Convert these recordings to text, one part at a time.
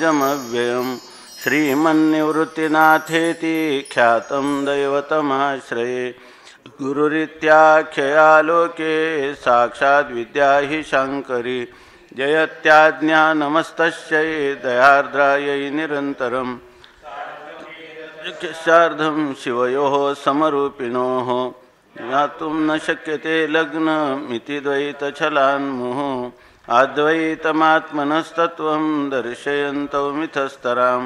निजमव्ययम् श्रीमन्निवृत्तिनाथेति ख्यातं दैवतमाश्रये गुरुरित्याख्यया लोके साक्षात् विद्या हि शङ्करी जयत्याज्ञानमस्तस्यै दयार्द्रायै निरन्तरम् शार्धं शिवयोः समरूपिणोः ज्ञातुं न शक्यते लग्नमिति द्वैतछलान्मुः अद्वैतमात्मनस्तत्त्वं दर्शयन्तौ मिथस्तरां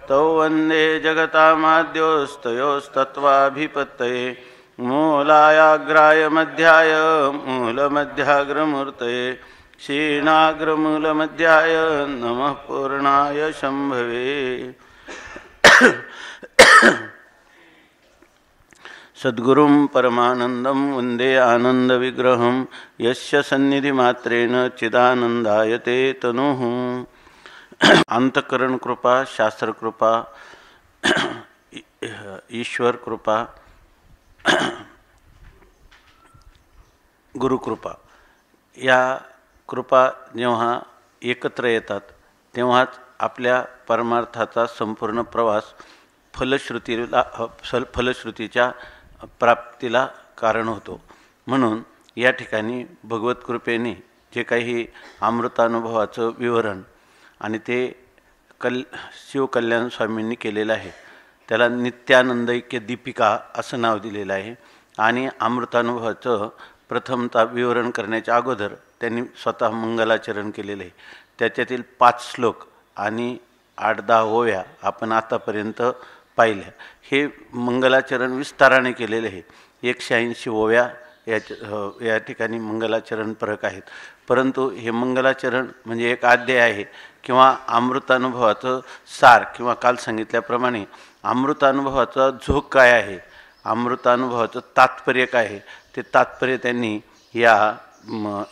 तौ वन्दे जगतामाद्योस्तयोस्तत्त्वाभिपत्तये मूलायाग्राय मध्याय मूलमध्याग्रमूर्तये क्षीणाग्रमूलमध्याय नमः पूर्णाय शम्भवे। सद्गुरुं परमानन्दं वन्दे आनन्दविग्रहं यस्य सन्निधिमात्रेण चिदानन्दायते तनुः। अंतकरण कृपा, शास्त्र कृपा, ईश्वर कृपा, गुरुकृपा या कृपा जेव्हा एकत्र येतात तेव्हाच आपल्या परमार्थाचा संपूर्ण प्रवास फलश्रुतीच्या प्राप्तीला कारण होतो। म्हणून या ठिकाणी भगवत कृपेने जे काही अमृतानुभवाचं विवरण आणि ते शिवकल्याण स्वामींनी केलेलं आहे त्याला नित्यानंदैक्य दीपिका असं नाव दिलेलं आहे। आणि अमृतानुभवाचं प्रथमतः विवरण करण्याच्या अगोदर त्यांनी स्वतः मंगलाचरण केलेले आहे। त्याच्यातील 5 श्लोक आणि 8-10 ओव्या आपण आतापर्यंत पाहिल्या। हे मंगलाचरण विस्ताराने केलेले आहे। 180 ओव्या या ठिकाणी मंगलाचरण फरक आहेत, परंतु हे मंगलाचरण म्हणजे एक अध्याय आहे किंवा अमृतानुभवाचं सार, किंवा काल सांगितल्याप्रमाणे अमृतानुभवाचा झोक काय आहे, अमृतानुभवाचं तात्पर्य काय आहे, ते तात्पर्य त्यांनी या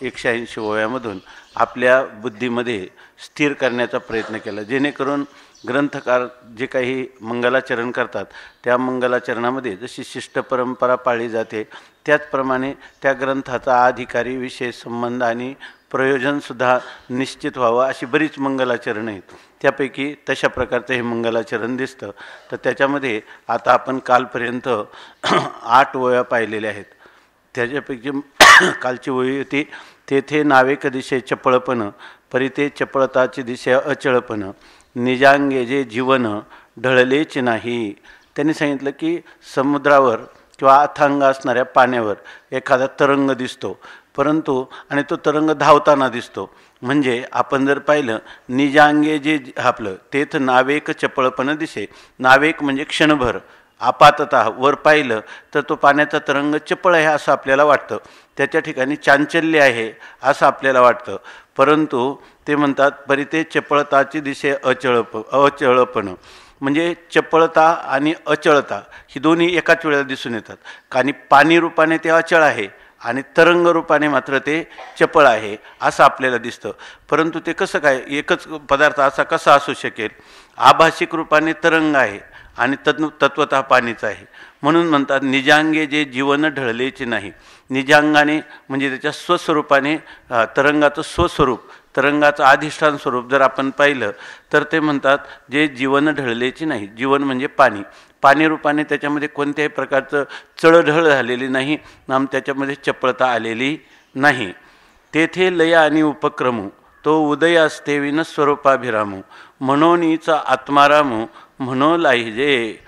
180 ओव्यामधून आपल्या बुद्धीमध्ये स्थिर करण्याचा प्रयत्न केला, जेणेकरून ग्रंथकार जे काही मंगलाचरण करतात त्या मंगलाचरणामध्ये जशी शिष्ट परंपरा पाळली जाते त्याचप्रमाणे त्या ग्रंथाचा अधिकारी, विषय, संबंध आणि प्रयोजनसुद्धा निश्चित व्हावं अशी बरीच मंगलाचरणं आहेत। त्यापैकी तशा प्रकारचं हे मंगलाचरण दिसतं। तर त्याच्यामध्ये आता आपण कालपर्यंत 8 ओव्या पाहिलेल्या आहेत। त्याच्यापैकी कालची ओवी होती, तेथे नावेक दिशे चपळपण परिते चपळताची दिशा अचळपण निजांगे जे जीवन ढळलेच नाही। त्यांनी सांगितलं की समुद्रावर किंवा अथांग असणाऱ्या पाण्यावर एखादा तरंग दिसतो, परंतु आणि तो तरंग धावताना दिसतो। म्हणजे आपण जर पाहिलं निजांगे जे आपलं तेथ नावेक चपळपण दिसे, नावेक म्हणजे क्षणभर, आपाततः वर पाहिलं तर तो पाण्याचा तरंग चपळ आहे असं आपल्याला वाटतं, त्याच्या ठिकाणी चांचल्य आहे असं आपल्याला वाटतं, परंतु ते म्हणतात परिते चपळताची दिशे अचळपण म्हणजे चपळता आणि अचळता ही दोन्ही एकाच वेळेला दिसून येतात। आणि पाणी रूपाने ते अचळ आहे आणि तरंग रूपाने मात्र ते चपळ आहे असं आपल्याला दिसतं। परंतु ते कसं काय, एकच पदार्थ असा कसा असू शकेल? आभाषिक रूपाने तरंग आहे आणि तत्वतः पाणीच आहे। म्हणून म्हणतात निजांगे जे जीवन ढळलेचे नाही। निजांगाने म्हणजे त्याच्या स्वस्वरूपाने तरंगाचं स्वस्वरूप, तरंगाचं अधिष्ठान स्वरूप जर आपण पाहिलं तर ते म्हणतात जे जीवन ढळलेचे नाही। जीवन म्हणजे पाणी, पाणी रूपाने त्याच्यामध्ये कोणत्याही प्रकारचं चळढळ झालेली नाही, नाम त्याच्यामध्ये चपळता आलेली नाही। तेथे लय आणि उपक्रमू तो उदय असते विन स्वरूपाभिरामू म्हणोनीचा आत्मारामू म्हणो लाहिजे।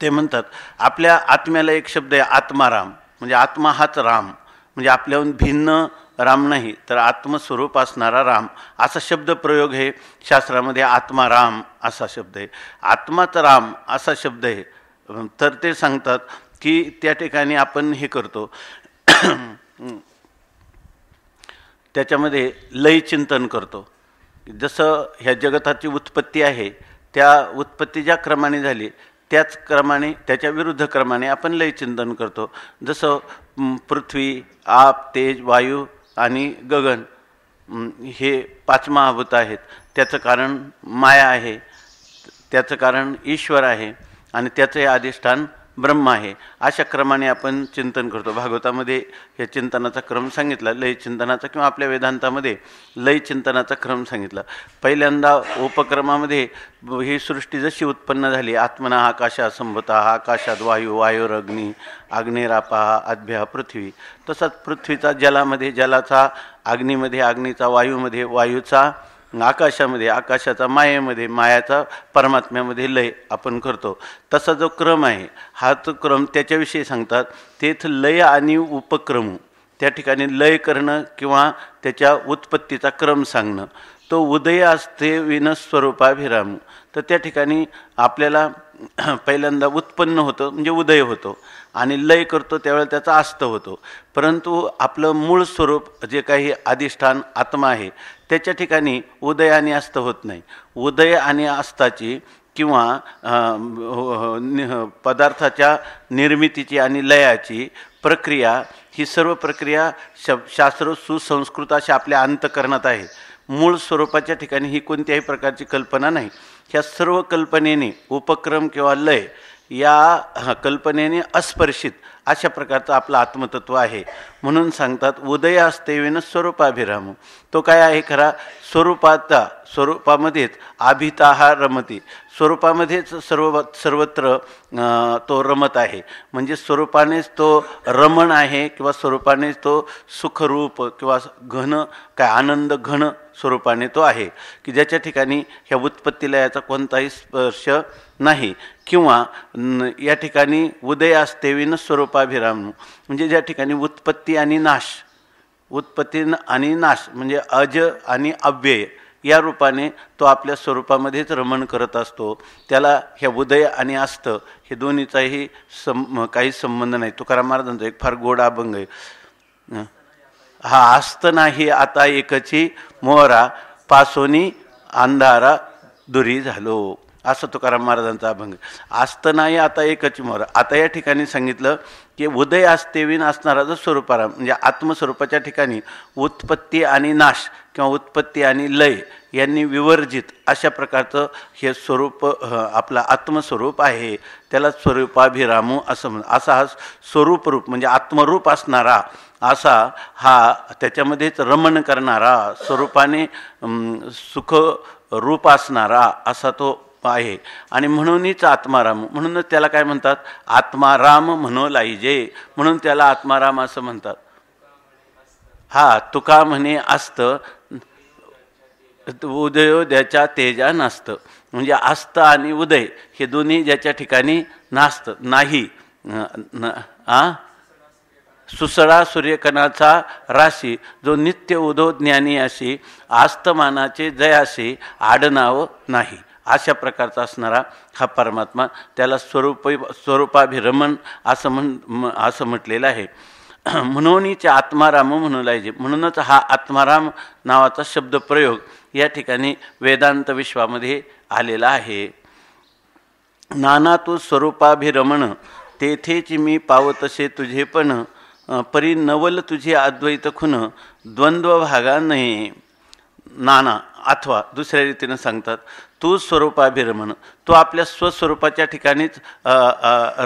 ते म्हणतात आपल्या आत्म्याला एक शब्द आहे आत्माराम, म्हणजे आत्मा हाच राम, म्हणजे आपल्याहून भिन्न राम नाही तर आत्मस्वरूप असणारा राम असा शब्द प्रयोग आहे शास्त्रामध्ये। आत्माराम असा शब्द आहे, आत्माच राम असा शब्द आहे। तर ते सांगतात की त्या ठिकाणी आपण हे करतो त्याच्यामध्ये लय चिंतन करतो। जसं ह्या जगताची उत्पत्ती आहे त्या उत्पत्ती ज्या क्रमाने झाली त्याच क्रमाने त्याच्या विरुद्ध क्रमाने आपण लय चिंतन करतो। जसं पृथ्वी, आप, तेज, वायू आणि गगन हे 5 महाभूत आहेत, त्याचं कारण माया आहे, त्याचं कारण ईश्वर आहे आणि त्याचे अधिष्ठान ब्रह्म आहे, अशा क्रमाने आपण चिंतन करतो. भागवतामध्ये हे चिंतनाचा क्रम सांगितला, लय चिंतनाचा, किंवा आपल्या वेदांतामध्ये लय चिंतनाचा क्रम सांगितला. पहिल्यांदा उपक्रमामध्ये ही सृष्टी जशी उत्पन्न झाली, आत्मना आकाशा संभता, आकाशात वायू, वायुर अग्नी, अग्निरापा, आद्भ्या पृथ्वी, तसाच पृथ्वीचा जलामध्ये, जलाचा अग्नीमध्ये, अग्नीचा वायूमध्ये, वायूचा आकाशामध्ये, आकाशाचा मायेमध्ये, मायाचा परमात्म्यामध्ये लय आपण करतो. तसा जो क्रम आहे, हा तो क्रम त्याच्याविषयी सांगतात. तेथ लय आणि उपक्रम, त्या ठिकाणी लय करणं किंवा त्याच्या उत्पत्तीचा क्रम सांगणं. तो उदय असते विनस्वरूपाभिराम, तर त्या ठिकाणी आपल्याला पहिल्यांदा उत्पन्न होतं म्हणजे उदय होतो, आणि लय करतो त्यावेळेला त्याचा अस्त होतो. परंतु आपलं मूळ स्वरूप जे काही अधिष्ठान आत्मा आहे, त्याच्या ठिकाणी उदय आणि अस्त होत नाही. उदय आणि अस्ताची किंवा पदार्थाच्या निर्मितीची आणि लयाची प्रक्रिया, ही सर्व प्रक्रिया शास्त्र सुसंस्कृत अशा आपल्या अंतःकरणात आहे. मूळ स्वरूपाच्या ठिकाणी ही कोणत्याही प्रकारची कल्पना नाही. ह्या सर्व कल्पनेने उपक्रम किंवा लय या कल्पनेने अस्पर्शित अशा प्रकारचं आपलं आत्मतत्व आहे. म्हणून सांगतात उदय असते विन स्वरूपाभिराम. तो काय आहे खरा? स्वरूपामध्येच अभिता हा रमती, स्वरूपामध्येच सर्वत्र तो रमत आहे. म्हणजे स्वरूपानेच तो रमण आहे, किंवा स्वरूपानेच तो सुखरूप किंवा घन काय आनंद घन स्वरूपाने तो आहे, की ज्याच्या ठिकाणी ह्या उत्पत्तीला याचा कोणताही स्पर्श नाही. किंवा या ठिकाणी उदय असते विन स्वरूपाभिराम, म्हणजे ज्या ठिकाणी उत्पत्ती आणि नाश, उत्पत्ती आणि नाश म्हणजे अज आणि अव्यय या रूपाने तो आपल्या स्वरूपामध्येच रमण करत असतो. त्याला ह्या उदय आणि अस्त हे दोन्हीचाही काही संबंध नाही. तुकाराम महाराजांचा एक फार गोड अभंग आहे, हा आस्त नाही आता एकची मोहरा, पासोनी अंधारा दुरी झालो, असं तुकाराम महाराजांचा अभंग. आस्त नाही आता एकच मोहरा. आता या ठिकाणी सांगितलं की उदय असते विन असणारा जो स्वरूपाराम, म्हणजे आत्मस्वरूपाच्या ठिकाणी उत्पत्ती आणि नाश किंवा उत्पत्ती आणि लय यांनी विवर्जित अशा प्रकारचं हे स्वरूप आपलं आत्मस्वरूप आहे. त्याला स्वरूपाभिरामू असं असा हा स्वरूपरूप म्हणजे आत्मरूप असणारा असा हा त्याच्यामध्येच रमण करणारा, स्वरूपाने सुख रूप असणारा असा तो आहे. आणि म्हणूनच आत्माराम, म्हणूनच त्याला काय म्हणतात? आत्माराम म्हणो लाईजे, म्हणून त्याला आत्माराम असं म्हणतात. हा तुका म्हणे असत उदयोदयाच्या तेजा नसतं, म्हणजे अस्त आणि उदय हे दोन्ही ज्याच्या ठिकाणी नास्त नाही. सुसळा सूर्यकणाचा राशी, जो नित्य उदो ज्ञानी अशी, आस्तमानाचे जयाशी आडनाव नाही, अशा प्रकारचा असणारा हा परमात्मा, त्याला स्वरूपाभिरमण असं म्हटलेलं आहे. म्हणूनच आत्माराम म्हणू लायजे, म्हणूनच हा आत्माराम नावाचा शब्द प्रयोग या ठिकाणी वेदांत विश्वामध्ये आलेला आहे. नाना तू स्वरूपाभिरमण, तेथेच मी पावतसे तुझे पण, परी नवल तुझे अद्वैत खुन, द्वंद्व भागा नाही. नाना अथवा दुसऱ्या रीतीनं सांगतात, तू स्वरूपाभिरमण, तू आपल्या स्वस्वरूपाच्या ठिकाणीच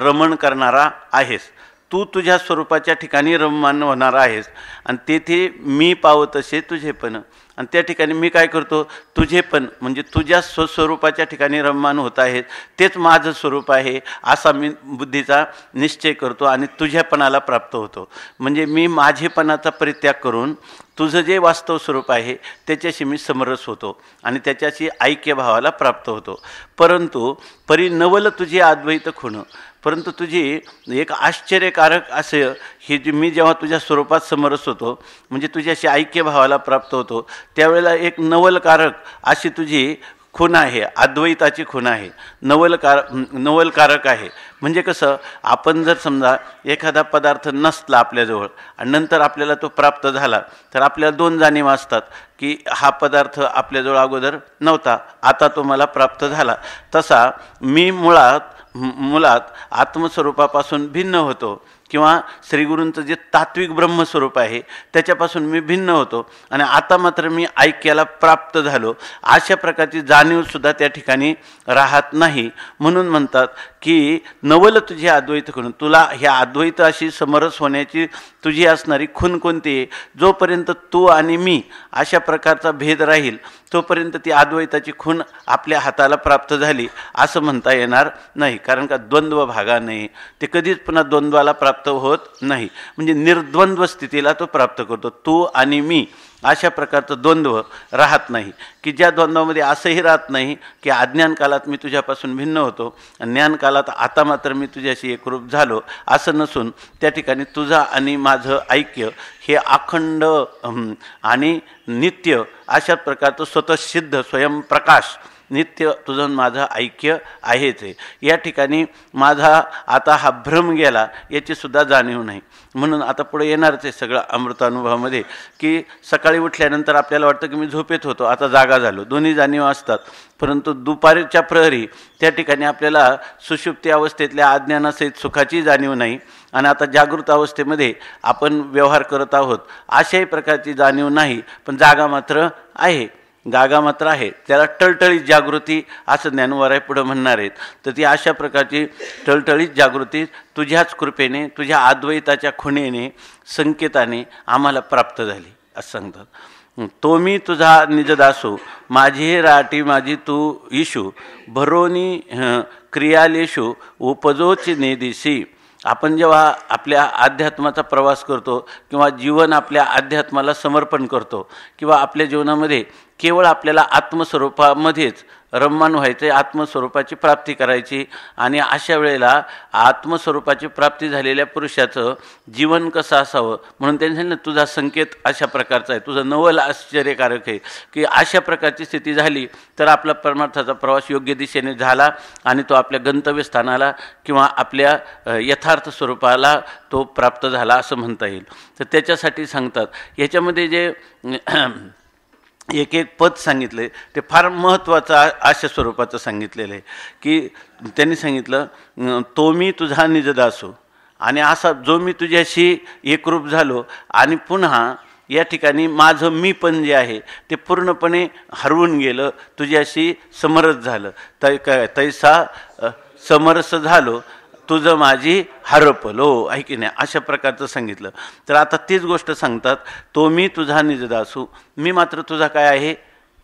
रमण करणारा आहेस. तू तुझ्या स्वरूपाच्या ठिकाणी रममाण होणार आहेस, आणि तेथे मी पावतसे तुझे पण, आणि त्या ठिकाणी मी काय करतो? तुझे पण म्हणजे तुझ्या स्वस्वरूपाच्या ठिकाणी रममाण होत आहेत, तेच माझं स्वरूप आहे असा मी बुद्धीचा निश्चय करतो आणि तुझ्यापणाला प्राप्त होतो. म्हणजे मी माझेपणाचा परित्याग करून तुझं जे वास्तव स्वरूप आहे त्याच्याशी मी समरस होतो आणि त्याच्याशी ऐक्यभावाला प्राप्त होतो. परंतु परिनवल तुझी अद्वैत खुण, परंतु तुझी एक आश्चर्यकारक असे ही जी मी जेव्हा तुझ्या स्वरूपात समरस होतो म्हणजे तुझ्याशी ऐक्यभावाला प्राप्त होतो, त्यावेळेला एक नवलकारक अशी तुझी खूण आहे, अद्वैताची खूण आहे, नवलकारक आहे. म्हणजे कसं, आपण जर समजा एखादा पदार्थ नसला आपल्याजवळ आणि नंतर आपल्याला तो प्राप्त झाला, तर आपल्याला दोन जाणीवा असतात की हा पदार्थ आपल्याजवळ अगोदर नव्हता, आता तो मला प्राप्त झाला. तसा मी मुळात आत्मस्वरूपापासून भिन्न होतो किंवा श्रीगुरूंचं जे तात्विक ब्रह्मस्वरूप आहे त्याच्यापासून मी भिन्न होतो आणि आता मात्र मी ऐक्याला प्राप्त झालो, अशा प्रकारची जाणीवसुद्धा त्या ठिकाणी राहत नाही. म्हणून म्हणतात की नवल तुझे अद्वैत खुण, तुला ह्या अद्वैताशी समरस होण्याची तुझी असणारी खूण कोणती आहे? जोपर्यंत तू आणि मी अशा प्रकारचा भेद राहील तोपर्यंत ती अद्वैताची खूण आपल्या हाताला प्राप्त झाली असं म्हणता येणार नाही. कारण का द्वंद्व भागा नाही, ते कधीच पुन्हा द्वंद्वाला प्राप्त होत नाही. म्हणजे निर्द्वंद्व स्थितीला तो प्राप्त करतो. तू आणि मी अशा प्रकारचं द्वंद्व राहत नाही, की ज्या द्वंद्वामध्ये असंही राहत नाही की अज्ञान कालात मी तुझ्यापासून भिन्न होतो, ज्ञान कालात आता मात्र मी तुझ्याशी एकरूप झालो, असं नसून त्या ठिकाणी तुझा आणि माझं ऐक्य हे अखंड आणि नित्य अशा प्रकारचं स्वतःसिद्ध स्वयंप्रकाश नित्य तुझं माझं ऐक्य आहेच आहे. या ठिकाणी माझा आता हा भ्रम गेला याचीसुद्धा जाणीव नाही. म्हणून आता पुढे येणारच आहे सगळं अमृतानुभवामध्ये, की सकाळी उठल्यानंतर आपल्याला वाटतं की मी झोपेत होतो, आता जागा झालो, दोन्ही जाणीव असतात. परंतु दुपारच्या प्रहरी त्या ठिकाणी आपल्याला सुषुप्ती अवस्थेतल्या अज्ञानासहित सुखाची जाणीव नाही आणि आता जागृत अवस्थेमध्ये आपण व्यवहार करत आहोत अशाही प्रकारची जाणीव नाही, पण जागा मात्र आहे. जागा मात्र आहे, त्याला टळटळीत जागृती असं ज्ञानवराय पुढं म्हणणार आहेत. तर ती अशा प्रकारची टळटळीत जागृती तुझ्याच कृपेने, तुझ्या अद्वैताच्या खुणेने, संकेताने आम्हाला प्राप्त झाली असं सांगतात. तो मी तुझा निजदासो, माझी राटी माझी तू ईशू, भरोनी क्रियालेशू उपजोची नेदिसी. आपण जेव्हा आपल्या अध्यात्माचा प्रवास करतो किंवा जीवन आपल्या अध्यात्माला समर्पण करतो किंवा आपल्या जीवनामध्ये केवळ आपल्याला आत्मस्वरूपामध्येच रममाण व्हायचे, आत्मस्वरूपाची प्राप्ती करायची आणि अशा वेळेला आत्मस्वरूपाची प्राप्ती झालेल्या पुरुषाचं जीवन कसं असावं म्हणून त्यांनी सांगितलं तुझा संकेत अशा प्रकारचा आहे, तुझं नवल आश्चर्यकारक आहे, की अशा प्रकारची स्थिती झाली तर आपला परमार्थाचा प्रवास योग्य दिशेने झाला आणि तो आपल्या गंतव्यस्थानाला किंवा आपल्या यथार्थ स्वरूपाला तो प्राप्त झाला असं म्हणता येईल. तर त्याच्यासाठी सांगतात याच्यामध्ये जे एक एक पद सांगितले ते फार महत्त्वाचं अशा स्वरूपाचं सांगितलेलं आहे, की त्यांनी सांगितलं तो मी तुझा निजदासो, आणि असा जो मी तुझ्याशी एकरूप झालो आणि पुन्हा या ठिकाणी माझं मी पण जे आहे ते पूर्णपणे हरवून गेलं, तुझ्याशी समरस झालं, तैसा समरस झालो तुझं माझी हरपलो, आहे की नाही, अशा प्रकारचं सांगितलं. तर आता तीच गोष्ट सांगतात, तो मी तुझा निजदासू, मी मात्र तुझा काय आहे,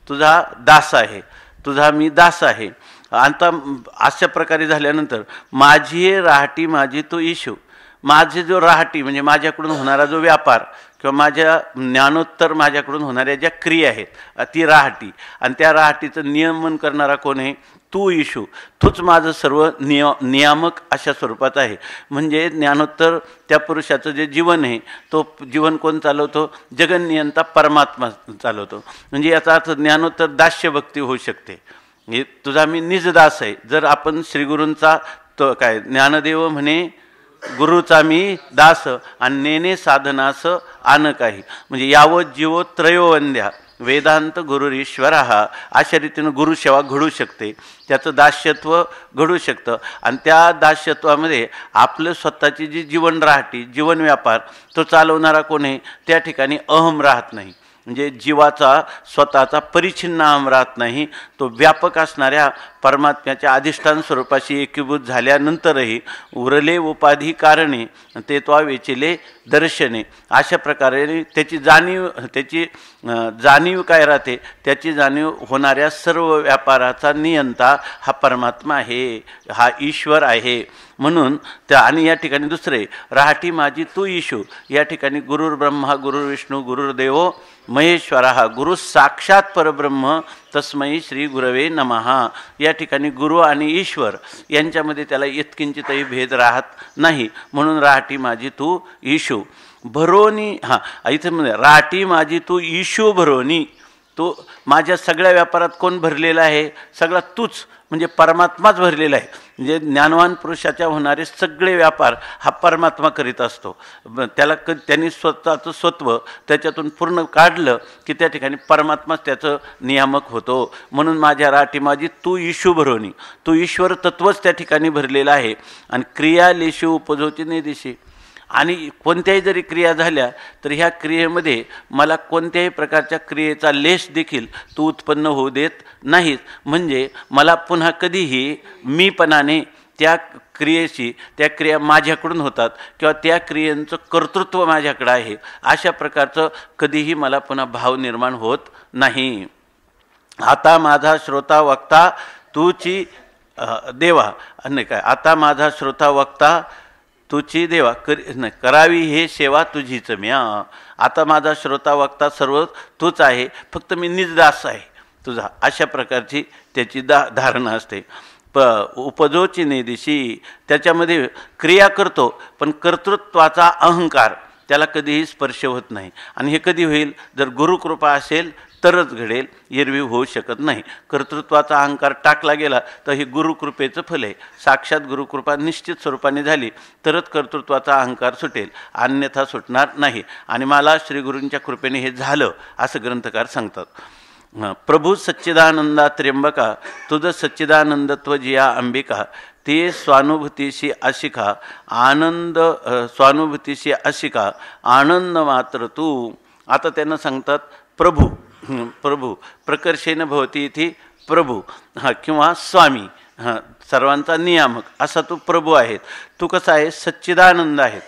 तुझा दास आहे, तुझा मी दास आहे. आता अशा प्रकारे झाल्यानंतर माझी राहटी माझी तो ईशू, माझे जो राहटी म्हणजे माझ्याकडून होणारा जो व्यापार किंवा माझ्या ज्ञानोत्तर माझ्याकडून होणाऱ्या ज्या क्रिया आहेत ती राहटी, आणि त्या राहटीचं नियमन करणारा कोण आहे, तू ईशू, तूच माझं सर्व नियामक अशा स्वरूपात आहे. म्हणजे ज्ञानोत्तर त्या पुरुषाचं जे जीवन आहे तो जीवन कोण चालवतो, जगन्नियंता परमात्मा चालवतो. म्हणजे याचा अर्थ ज्ञानोत्तर दास्यभक्ती होऊ शकते. हे तुझा मी निजदास आहे. जर आपण श्रीगुरूंचा तो काय ज्ञानदेव म्हणे गुरुचा मी दास आणि नेने साधनास आन काही, म्हणजे यावत जीवो त्रयोवंद्या वेदांत गुरुरीश्वर हा, अशा रीतीनं गुरुसेवा घडू शकते, त्याचं दास्यत्व घडू शकतं. आणि त्या दास्यत्वामध्ये आपलं स्वतःची जी जीवन राहती, जीवन व्यापार तो चालवणारा कोण आहे, त्या ठिकाणी अहम राहत नाही. म्हणजे जीवाचा स्वतःचा परिच्छिन्न अहम राहत नाही, तो व्यापक असणाऱ्या परमात्म्याच्या अधिष्ठान स्वरूपाशी एकीभूत झाल्यानंतरही उरले उपाधी कारणे ते तो वेचिले दर्शने, अशा प्रकारे त्याची जाणीव काय राहते, त्याची जाणीव होणाऱ्या सर्व व्यापाराचा नियंता हा परमात्मा आहे, हा ईश्वर आहे. म्हणून त्या आणि या ठिकाणी दुसरे राहटी माझी तू ईशू, या ठिकाणी गुरुर ब्रह्मा गुरुर विष्णू गुरुर्देवो महेश्वरा, गुरु साक्षात परब्रह्म तस्मै श्री गुरवे नमः. या ठिकाणी गुरु आणि ईश्वर यांच्यामध्ये त्याला इतकिंचितही भेद राहत नाही. म्हणून राहटी माझी तू ईशू भरोनी, इथे म्हणजे राहटी माझी तू ईशू भरोनी, तो माझ्या सगळ्या व्यापारात कोण भरलेला आहे, सगळा तूच म्हणजे परमात्माच भरलेला आहे. म्हणजे ज्ञानवान पुरुषाच्या होणारे सगळे व्यापार हा परमात्मा करीत असतो. त्याला त्यांनी स्वतःचं स्वत्व त्याच्यातून पूर्ण काढलं की त्या ठिकाणी परमात्माच त्याचं नियामक होतो. म्हणून माझ्या राटी माझी तू ईशू भरोनी, तू ईश्वर तत्वच त्या ठिकाणी भरलेलं आहे. आणि क्रिया लेशू उपजोची नेदिशी, आणि कोणत्याही जरी क्रिया झाल्या तर ह्या क्रियेमध्ये मला कोणत्याही प्रकारच्या क्रियेचा लेश देखील तू उत्पन्न होऊ देत नाहीस. म्हणजे मला पुन्हा कधीही मीपणाने त्या क्रियेशी, त्या क्रिया माझ्याकडून होतात किंवा त्या क्रियेचं कर्तृत्व माझ्याकडं आहे अशा प्रकारचं कधीही मला पुन्हा भाव निर्माण होत नाही. आता माझा श्रोता वक्ता तूची देवा, नाही काय, आता माझा श्रोता वक्ता तुची देवा करावी हे सेवा तुझीच म्या. आता माझा श्रोता वक्ता सर्व तूच आहे, फक्त मी निजदास आहे तुझा, अशा प्रकारची त्याची धारणा असते. उपजोची नेदिशी, त्याच्यामध्ये क्रिया करतो पण कर्तृत्वाचा अहंकार त्याला कधीही स्पर्श होत नाही. आणि हे कधी होईल? जर गुरुकृपा असेल तरच घडेल, एरवी होऊ शकत नाही. कर्तृत्वाचा अहंकार टाकला गेला तर हे गुरुकृपेचं फल आहे. साक्षात गुरुकृपा निश्चित स्वरूपाने झाली तरच कर्तृत्वाचा अहंकार सुटेल, अन्यथा सुटणार नाही. आणि मला श्रीगुरूंच्या कृपेने हे झालं असं ग्रंथकार सांगतात. प्रभू सच्चिदानंदा त्र्यंबका तुझं सच्चिदानंदत्व जिया अंबिका ते स्वानुभूतीशी अशिका आनंद स्वानुभूतीशी अशिका आनंद मात्र तू. आता त्यांना सांगतात प्रभू, प्रभू प्रकर्षेन भवती इथे प्रभू किंवा स्वामी, सर्वांचा नियामक असा तू प्रभू आहे. तू कसा आहे? सच्चिदानंद आहे.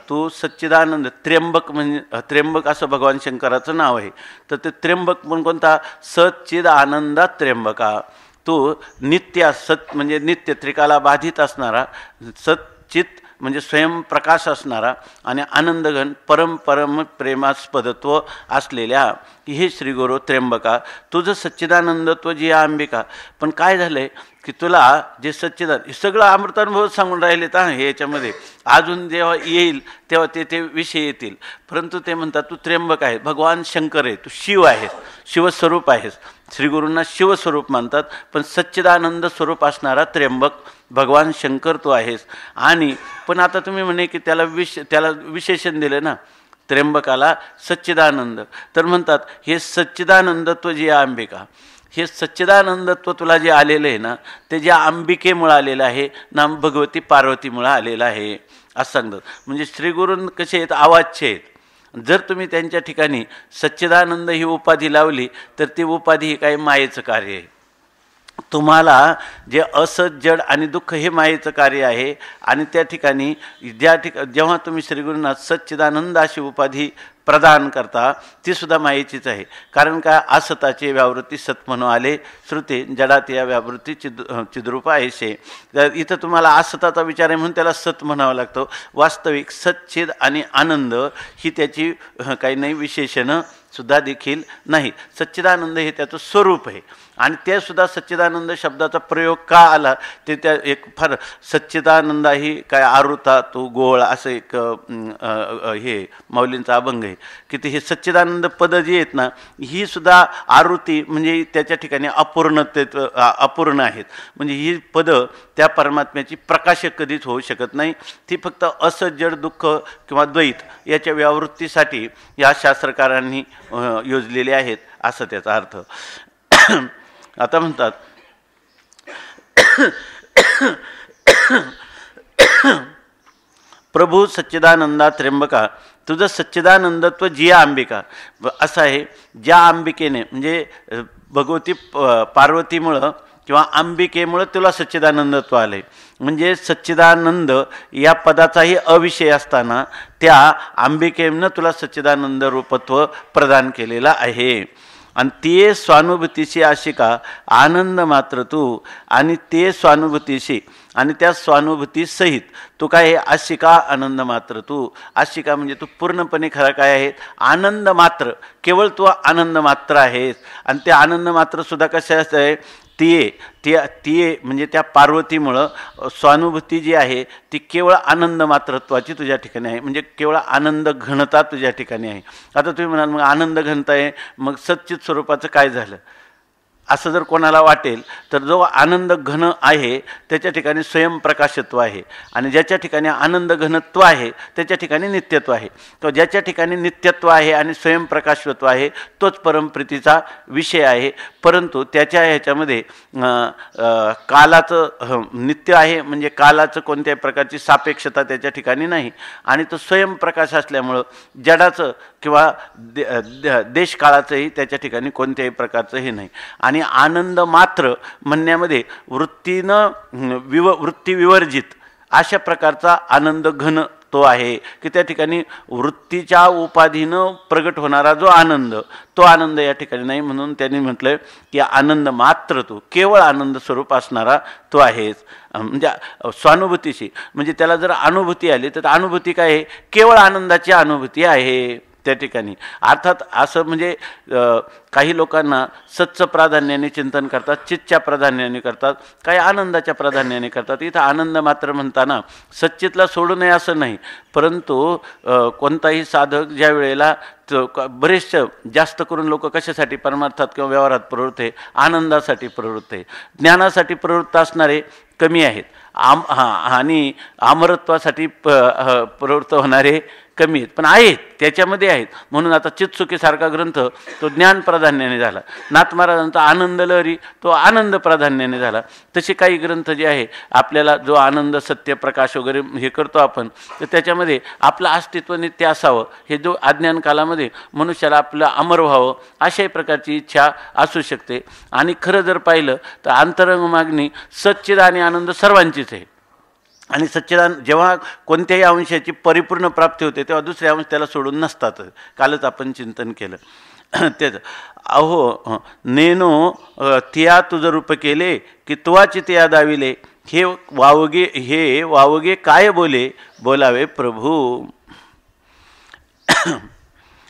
तू सच्चिदानंद. त्र्यंबक म्हणजे त्र्यंबक असं भगवान शंकराचं नाव आहे. तर ते त्र्यंबक म्हणून कोणता? सच्चिद आनंदा त्र्यंबका. तो नित्य, सत म्हणजे नित्य त्रिकाला बाधित असणारा, सच्चित म्हणजे स्वयंप्रकाश असणारा आणि आनंदघन परम प्रेमास्पदत्व असलेल्या हे श्रीगुरू त्र्यंबका तुझं सच्चिदानंदत्व जी अंबिका. पण काय झालं आहे की तुला जे सच्चिदानंद, सगळं अमृतानुभव सांगून राहिलेत हे याच्यामध्ये, अजून जेव्हा येईल तेव्हा ते विषय येतील. परंतु ते म्हणतात तू त्र्यंबक आहे, भगवान शंकर आहे, तू शिव आहेस, शिवस्वरूप आहेस. श्रीगुरूंना शिवस्वरूप मानतात, पण सच्चिदानंद स्वरूप असणारा त्र्यंबक भगवान शंकर तू आहेस. आणि पण आता तुम्ही म्हणे की त्याला विशेषण दिलं ना त्र्यंबकाला, सच्चिदानंद. तर म्हणतात हे सच्चिदानंदत्व जे अंबिका, हे सच्चिदानंदत्व तुला जे आलेलं आहे ना, ते ज्या अंबिकेमुळं आलेलं आहे ना, भगवती पार्वतीमुळं आलेलं आहे असं सांगतात. म्हणजे श्रीगुरूं कसे आहेत? आवाजचे आहेत. जर तुम्ही त्यांच्या ठिकाणी सच्चिदानंद ही उपाधी लावली तर ती उपाधी ही काही मायेचं कार्य आहे. तुम्हाला जे असत जड आणि दुःख हे मायेचं कार्य आहे. आणि त्या ठिकाणी जेव्हा तुम्ही श्रीगुरूंना सच्चिदानंद अशी उपाधी प्रदान करता ती सुद्धा मायेचीच आहे. कारण का? असताची व्यावृत्ती सत म्हणून आले श्रुते, जडात या व्यावृत्ती चिद्रूप आहेशे. तर इथं तुम्हाला असताचा विचार आहे म्हणून त्याला सत म्हणावं लागतं. वास्तविक सच्चिद आणि आनंद ही त्याची काही नाही विशेषणं सुद्धा देखील नाही. सच्चिदानंद हे त्याचं स्वरूप आहे. आणि ते सुद्धा सच्चिदानंद शब्दाचा प्रयोग का आला ते त्या एक फार सच्चिदानंद ही काय आरुता तो गोळ असं एक हे माऊलींचा अभंग आहे की ते हे सच्चिदानंद पद जी आहेत ना ही सुद्धा आरुती म्हणजे त्याच्या ठिकाणी अपूर्ण आहेत. म्हणजे ही पदं त्या परमात्म्याची प्रकाशक कधीच होऊ शकत नाही. ती फक्त असज्जड दुःख किंवा द्वैत याच्या व्यावृत्तीसाठी या शास्त्रकारांनी योजलेले आहेत असं त्याचा अर्थ. आता म्हणतात प्रभू सच्चिदानंदा त्र्यंबका तुझं सच्चिदानंदत्व जिया अंबिका. असं आहे ज्या अंबिकेने म्हणजे भगवती पार्वतीमुळं किंवा अंबिकेमुळं तुला सच्चिदानंदत्व आले. म्हणजे सच्चिदानंद या पदाचाही अविषय असताना त्या अंबिकेनं तुला सच्चिदानंद रूपत्व प्रदान केलेलं आहे. आणि ते स्वानुभूतीशी आशिका आनंद मात्र तू. आणि ते स्वानुभूतीशी आणि त्या स्वानुभूतीसहित तू काय आहे? आशिका आनंद मात्र तू. आशिका म्हणजे तू पूर्णपणे खरा काय आहे? आनंद मात्र, केवळ तू आनंद मात्र आहेस. आणि ते आनंद मात्र सुद्धा कशाचं आहे? ती म्हणजे त्या पार्वतीमुळं स्वानुभूती जी आहे ती केवळ आनंद मात्रत्वाची तुझ्या ठिकाणी आहे. म्हणजे केवळ आनंद घनता तुझ्या ठिकाणी आहे. आता तुम्ही म्हणाल मग आनंद घनता आहे मग सच्चित स्वरूपाचं काय झालं? असं जर कोणाला वाटेल तर जो आनंद घन आहे त्याच्या ठिकाणी स्वयंप्रकाशत्व आहे, आणि ज्याच्या ठिकाणी आनंद घनत्व आहे त्याच्या ठिकाणी नित्यत्व आहे. तो ज्याच्या ठिकाणी नित्यत्व आहे आणि स्वयंप्रकाशत्व आहे तोच परमप्रीतीचा विषय आहे. परंतु त्याच्या ह्याच्यामध्ये कालाचं नित्य आहे, म्हणजे कालाचं कोणत्याही प्रकारची सापेक्षता त्याच्या ठिकाणी नाही, आणि तो स्वयंप्रकाश असल्यामुळं जडाचं किंवा देशकाळाचंही त्याच्या ठिकाणी कोणत्याही प्रकारचं हे नाही. आणि आनंद मात्र म्हणण्यामध्ये वृत्ती विवर्जित अशा प्रकारचा आनंद घन तो आहे की त्या ठिकाणी वृत्तीच्या उपाधीनं प्रगट होणारा जो आनंद तो आनंद या ठिकाणी नाही. म्हणून त्यांनी म्हटलं की आनंद मात्र तो केवळ आनंद स्वरूप असणारा तो आहेच. म्हणजे स्वानुभूतीशी म्हणजे त्याला जर अनुभूती आली तर अनुभूती काय आहे? केवळ आनंदाची अनुभूती आहे त्या ठिकाणी. अर्थात असं म्हणजे काही लोकांना सच्चं प्राधान्याने चिंतन करतात, चित्तच्या प्राधान्याने करतात, काही आनंदाच्या प्राधान्याने करतात. इथं आनंद मात्र म्हणताना सच्चितला सोडू नये असं नाही, परंतु कोणताही साधक ज्या वेळेला बरेचसे जास्त करून लोक कशासाठी परमार्थात किंवा व्यवहारात प्रवृत्त आहे? आनंदासाठी प्रवृत्त आहे. ज्ञानासाठी प्रवृत्त असणारे कमी आहेत, आणि अमरत्वासाठी प्रवृत्त होणारे कमी आहेत, पण आहेत त्याच्यामध्ये आहेत. म्हणून आता चित्सुखीसारखा ग्रंथ तो ज्ञान प्राधान्याने झाला, नाथ महाराजांचा आनंद लहरी तो आनंद प्राधान्याने झाला. तसे काही ग्रंथ जे आहे आपल्याला जो आनंद सत्य प्रकाश वगैरे हे करतो आपण, तर त्याच्यामध्ये आपलं अस्तित्व नित्य असावं, हे जो अज्ञान कालामध्ये मनुष्याला आपलं अमर व्हावं अशाही प्रकारची इच्छा असू शकते. आणि खरं जर पाहिलं तर अंतरंग मागणी सच्चिद आणि आनंद सर्वांचीच आहे. आणि सच्चिदान जेव्हा कोणत्याही अंशाची परिपूर्ण प्राप्ती होते तेव्हा दुसरे अंश त्याला सोडून नसतात. कालच आपण चिंतन केलं तेच. अहो नेनो तिया तुझ रूप केले की तुवाची तिया दाविले, हे वावगे काय बोले बोलावे प्रभू.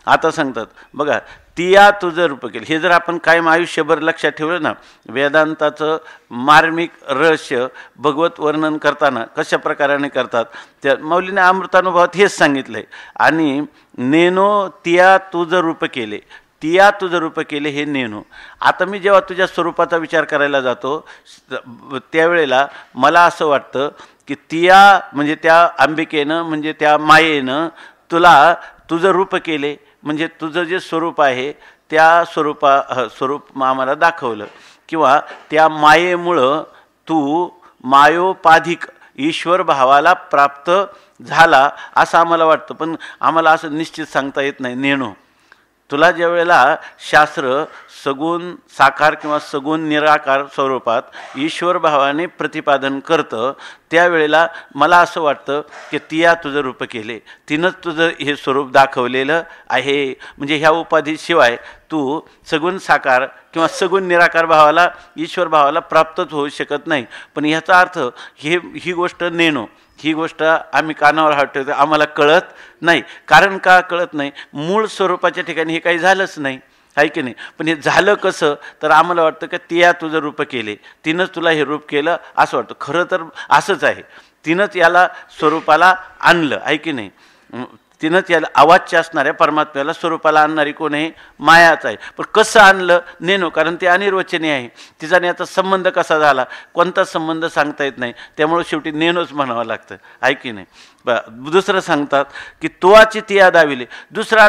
आता सांगतात बघा, तिया तुझं रूप केलं. हे जर आपण कायम आयुष्यभर लक्षात ठेवलं ना, वेदांताचं मार्मिक रहस्य भगवत वर्णन करताना कशा प्रकाराने करतात त्या मौलीने अमृतानुभवात हेच सांगितलं आहे. आणि नेनो तिया तुझं रूप केले, तिया तुझं रूप केले हे नेनो. आता मी जेव्हा तुझ्या स्वरूपाचा विचार करायला जातो त्यावेळेला मला असं वाटतं की तिया म्हणजे त्या अंबिकेनं म्हणजे त्या मायेनं तुला तुझं रूप केले, म्हणजे तुझं जे स्वरूप आहे त्या स्वरूप आम्हाला दाखवलं, किंवा त्या मायेमुळं तू मायोपाधिक ईश्वर भावाला प्राप्त झाला असं आम्हाला वाटतं. पण आम्हाला असं निश्चित सांगता येत नाही. नेणो तुला ज्या वेळेला शास्त्र सगुण साकार किंवा सगुण निराकार स्वरूपात ईश्वर भावाने प्रतिपादन करतं त्यावेळेला मला असं वाटतं की तिया तुझं रूप केले, तिनंच तुझं हे स्वरूप दाखवलेलं आहे. म्हणजे ह्या उपाधीशिवाय तू सगुण साकार किंवा सगुण निराकार भावाला ईश्वर भावाला प्राप्तच होऊ शकत नाही. पण ह्याचा अर्थ ही गोष्ट नेणो, ही गोष्ट आम्ही कानावर हात ठेवतो, आम्हाला कळत नाही. कारण का कळत नाही? मूळ स्वरूपाच्या ठिकाणी हे काही झालंच नाही, आहे की नाही. पण हे झालं कसं? तर आम्हाला वाटतं की तिया तुझं रूप केले, तिनंच तुला हे रूप केलं असं वाटतं. खरं तर असंच आहे, तिनंच याला स्वरूपाला आणलं, आहे की नाही. तिनंच याला अवाच्य असणाऱ्या परमात्म्याला स्वरूपाला आणणारी कोण आहे? मायाच आहे. पण कसं आणलं? नेनो, कारण ते अनिर्वचनीय आहे. तिचा याचा संबंध कसा झाला, कोणता संबंध सांगता येत नाही, त्यामुळे शेवटी नेनोच म्हणावं लागतं, आहे की नाही. दुसरं सांगतात की तुवाची तिया दाविले. दुसरा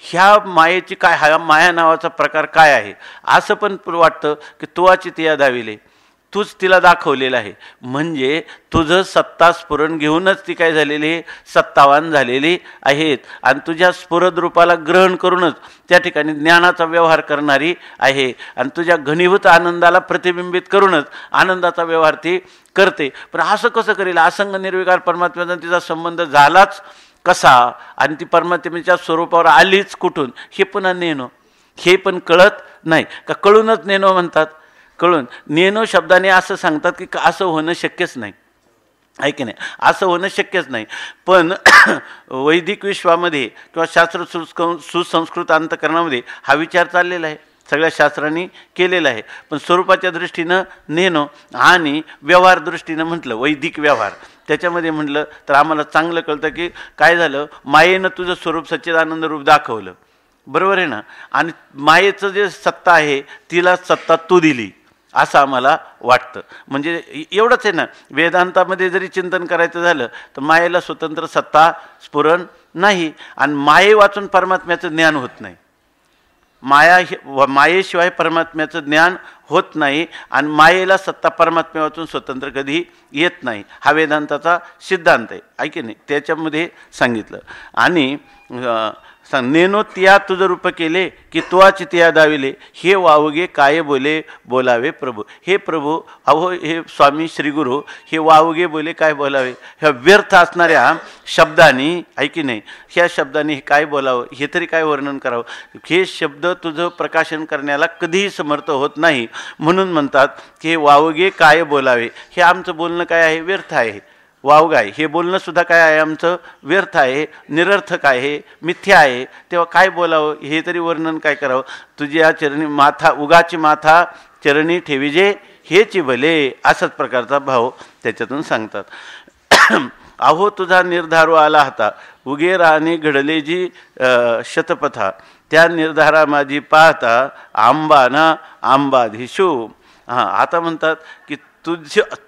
ह्या मायेची काय, हा माया नावाचा प्रकार काय आहे असं पण वाटतं की तुवाची तिया दाविले, तूच तिला दाखवलेलं आहे. म्हणजे तुझं सत्ता स्फुरण घेऊनच ती काय झालेली आहे? सत्तावान झालेली आहेत. आणि तुझ्या स्फुरद रूपाला ग्रहण करूनच त्या ठिकाणी ज्ञानाचा व्यवहार करणारी आहे. आणि तुझ्या घनीभूत आनंदाला प्रतिबिंबित करूनच आनंदाचा व्यवहार ती करते. पण असं कसं करेल? असंग निर्विकार परमात्म्याचा तिचा संबंध झालाच कसा? आणि ती परमात्म्याच्या स्वरूपावर आलीच कुठून? हे पुन्हा नेनो, हे पण कळत नाही का? कळूनच नेनो म्हणतात. कळून नेनो शब्दाने असं सांगतात की असं होणं शक्यच नाही, आहे की नाही. असं होणं शक्यच नाही. पण वैदिक विश्वामध्ये किंवा शास्त्र सुसंस्कृत अंतकरणामध्ये हा विचार चाललेला आहे, सगळ्या शास्त्रांनी केलेला आहे. पण स्वरूपाच्या दृष्टीनं नेनो आणि व्यवहार दृष्टीनं म्हटलं वैदिक व्यवहार, त्याच्यामध्ये म्हटलं तर आम्हाला चांगलं कळतं की काय झालं? मायेनं तुझं स्वरूप सच्चिदानंद रूप दाखवलं. बरोबर आहे ना. आणि मायेचं जे सत्ता आहे तिला सत्ता तू दिली असं आम्हाला वाटतं. म्हणजे एवढंच आहे ना, वेदांतामध्ये जरी चिंतन करायचं झालं तर मायेला स्वतंत्र सत्ता स्फुरण नाही आणि माये वाचून परमात्म्याचं ज्ञान होत नाही. मायेशिवाय परमात्म्याचं ज्ञान होत नाही आणि मायेला सत्ता परमात्म्या वाचून स्वतंत्र कधी येत नाही. हा वेदांताचा सिद्धांत आहे, ऐके नाही, त्याच्यामध्ये सांगितलं. आणि नेनो तिया तुझ रूप केले की तुवाची तिया दाविले, हे वावगे काय बोले बोलावे प्रभू. हे प्रभू, अहो हे स्वामी श्री गुरु, हे वावगे बोले काय बोलावे, ह्या व्यर्थ असणाऱ्या शब्दांनी, ऐकी नाही, ह्या शब्दांनी हे काय बोलावं, हे तरी काय वर्णन करावं. हे शब्द तुझं प्रकाशन करण्याला कधीही समर्थ होत नाही. म्हणून म्हणतात की हे वावगे काय बोलावे, हे आमचं बोलणं काय आहे, व्यर्थ आहे. वावगाय हे बोलणंसुद्धा काय आहे, आमचं व्यर्थ आहे, निरर्थक आहे, मिथ्या आहे. तेव्हा काय बोलावं, हे तरी वर्णन काय करावं. तुझ्या चरणी माथा उगाची माथा चरणी ठेविजे हेची भले, असाच प्रकारचा भाव त्याच्यातून सांगतात. अहो तुझा निर्धारो आला होता, उगे राणी घडले जी शतपथा, त्या निर्धारा माझी पाहता आंबा ना आंबाधीशू. आता म्हणतात की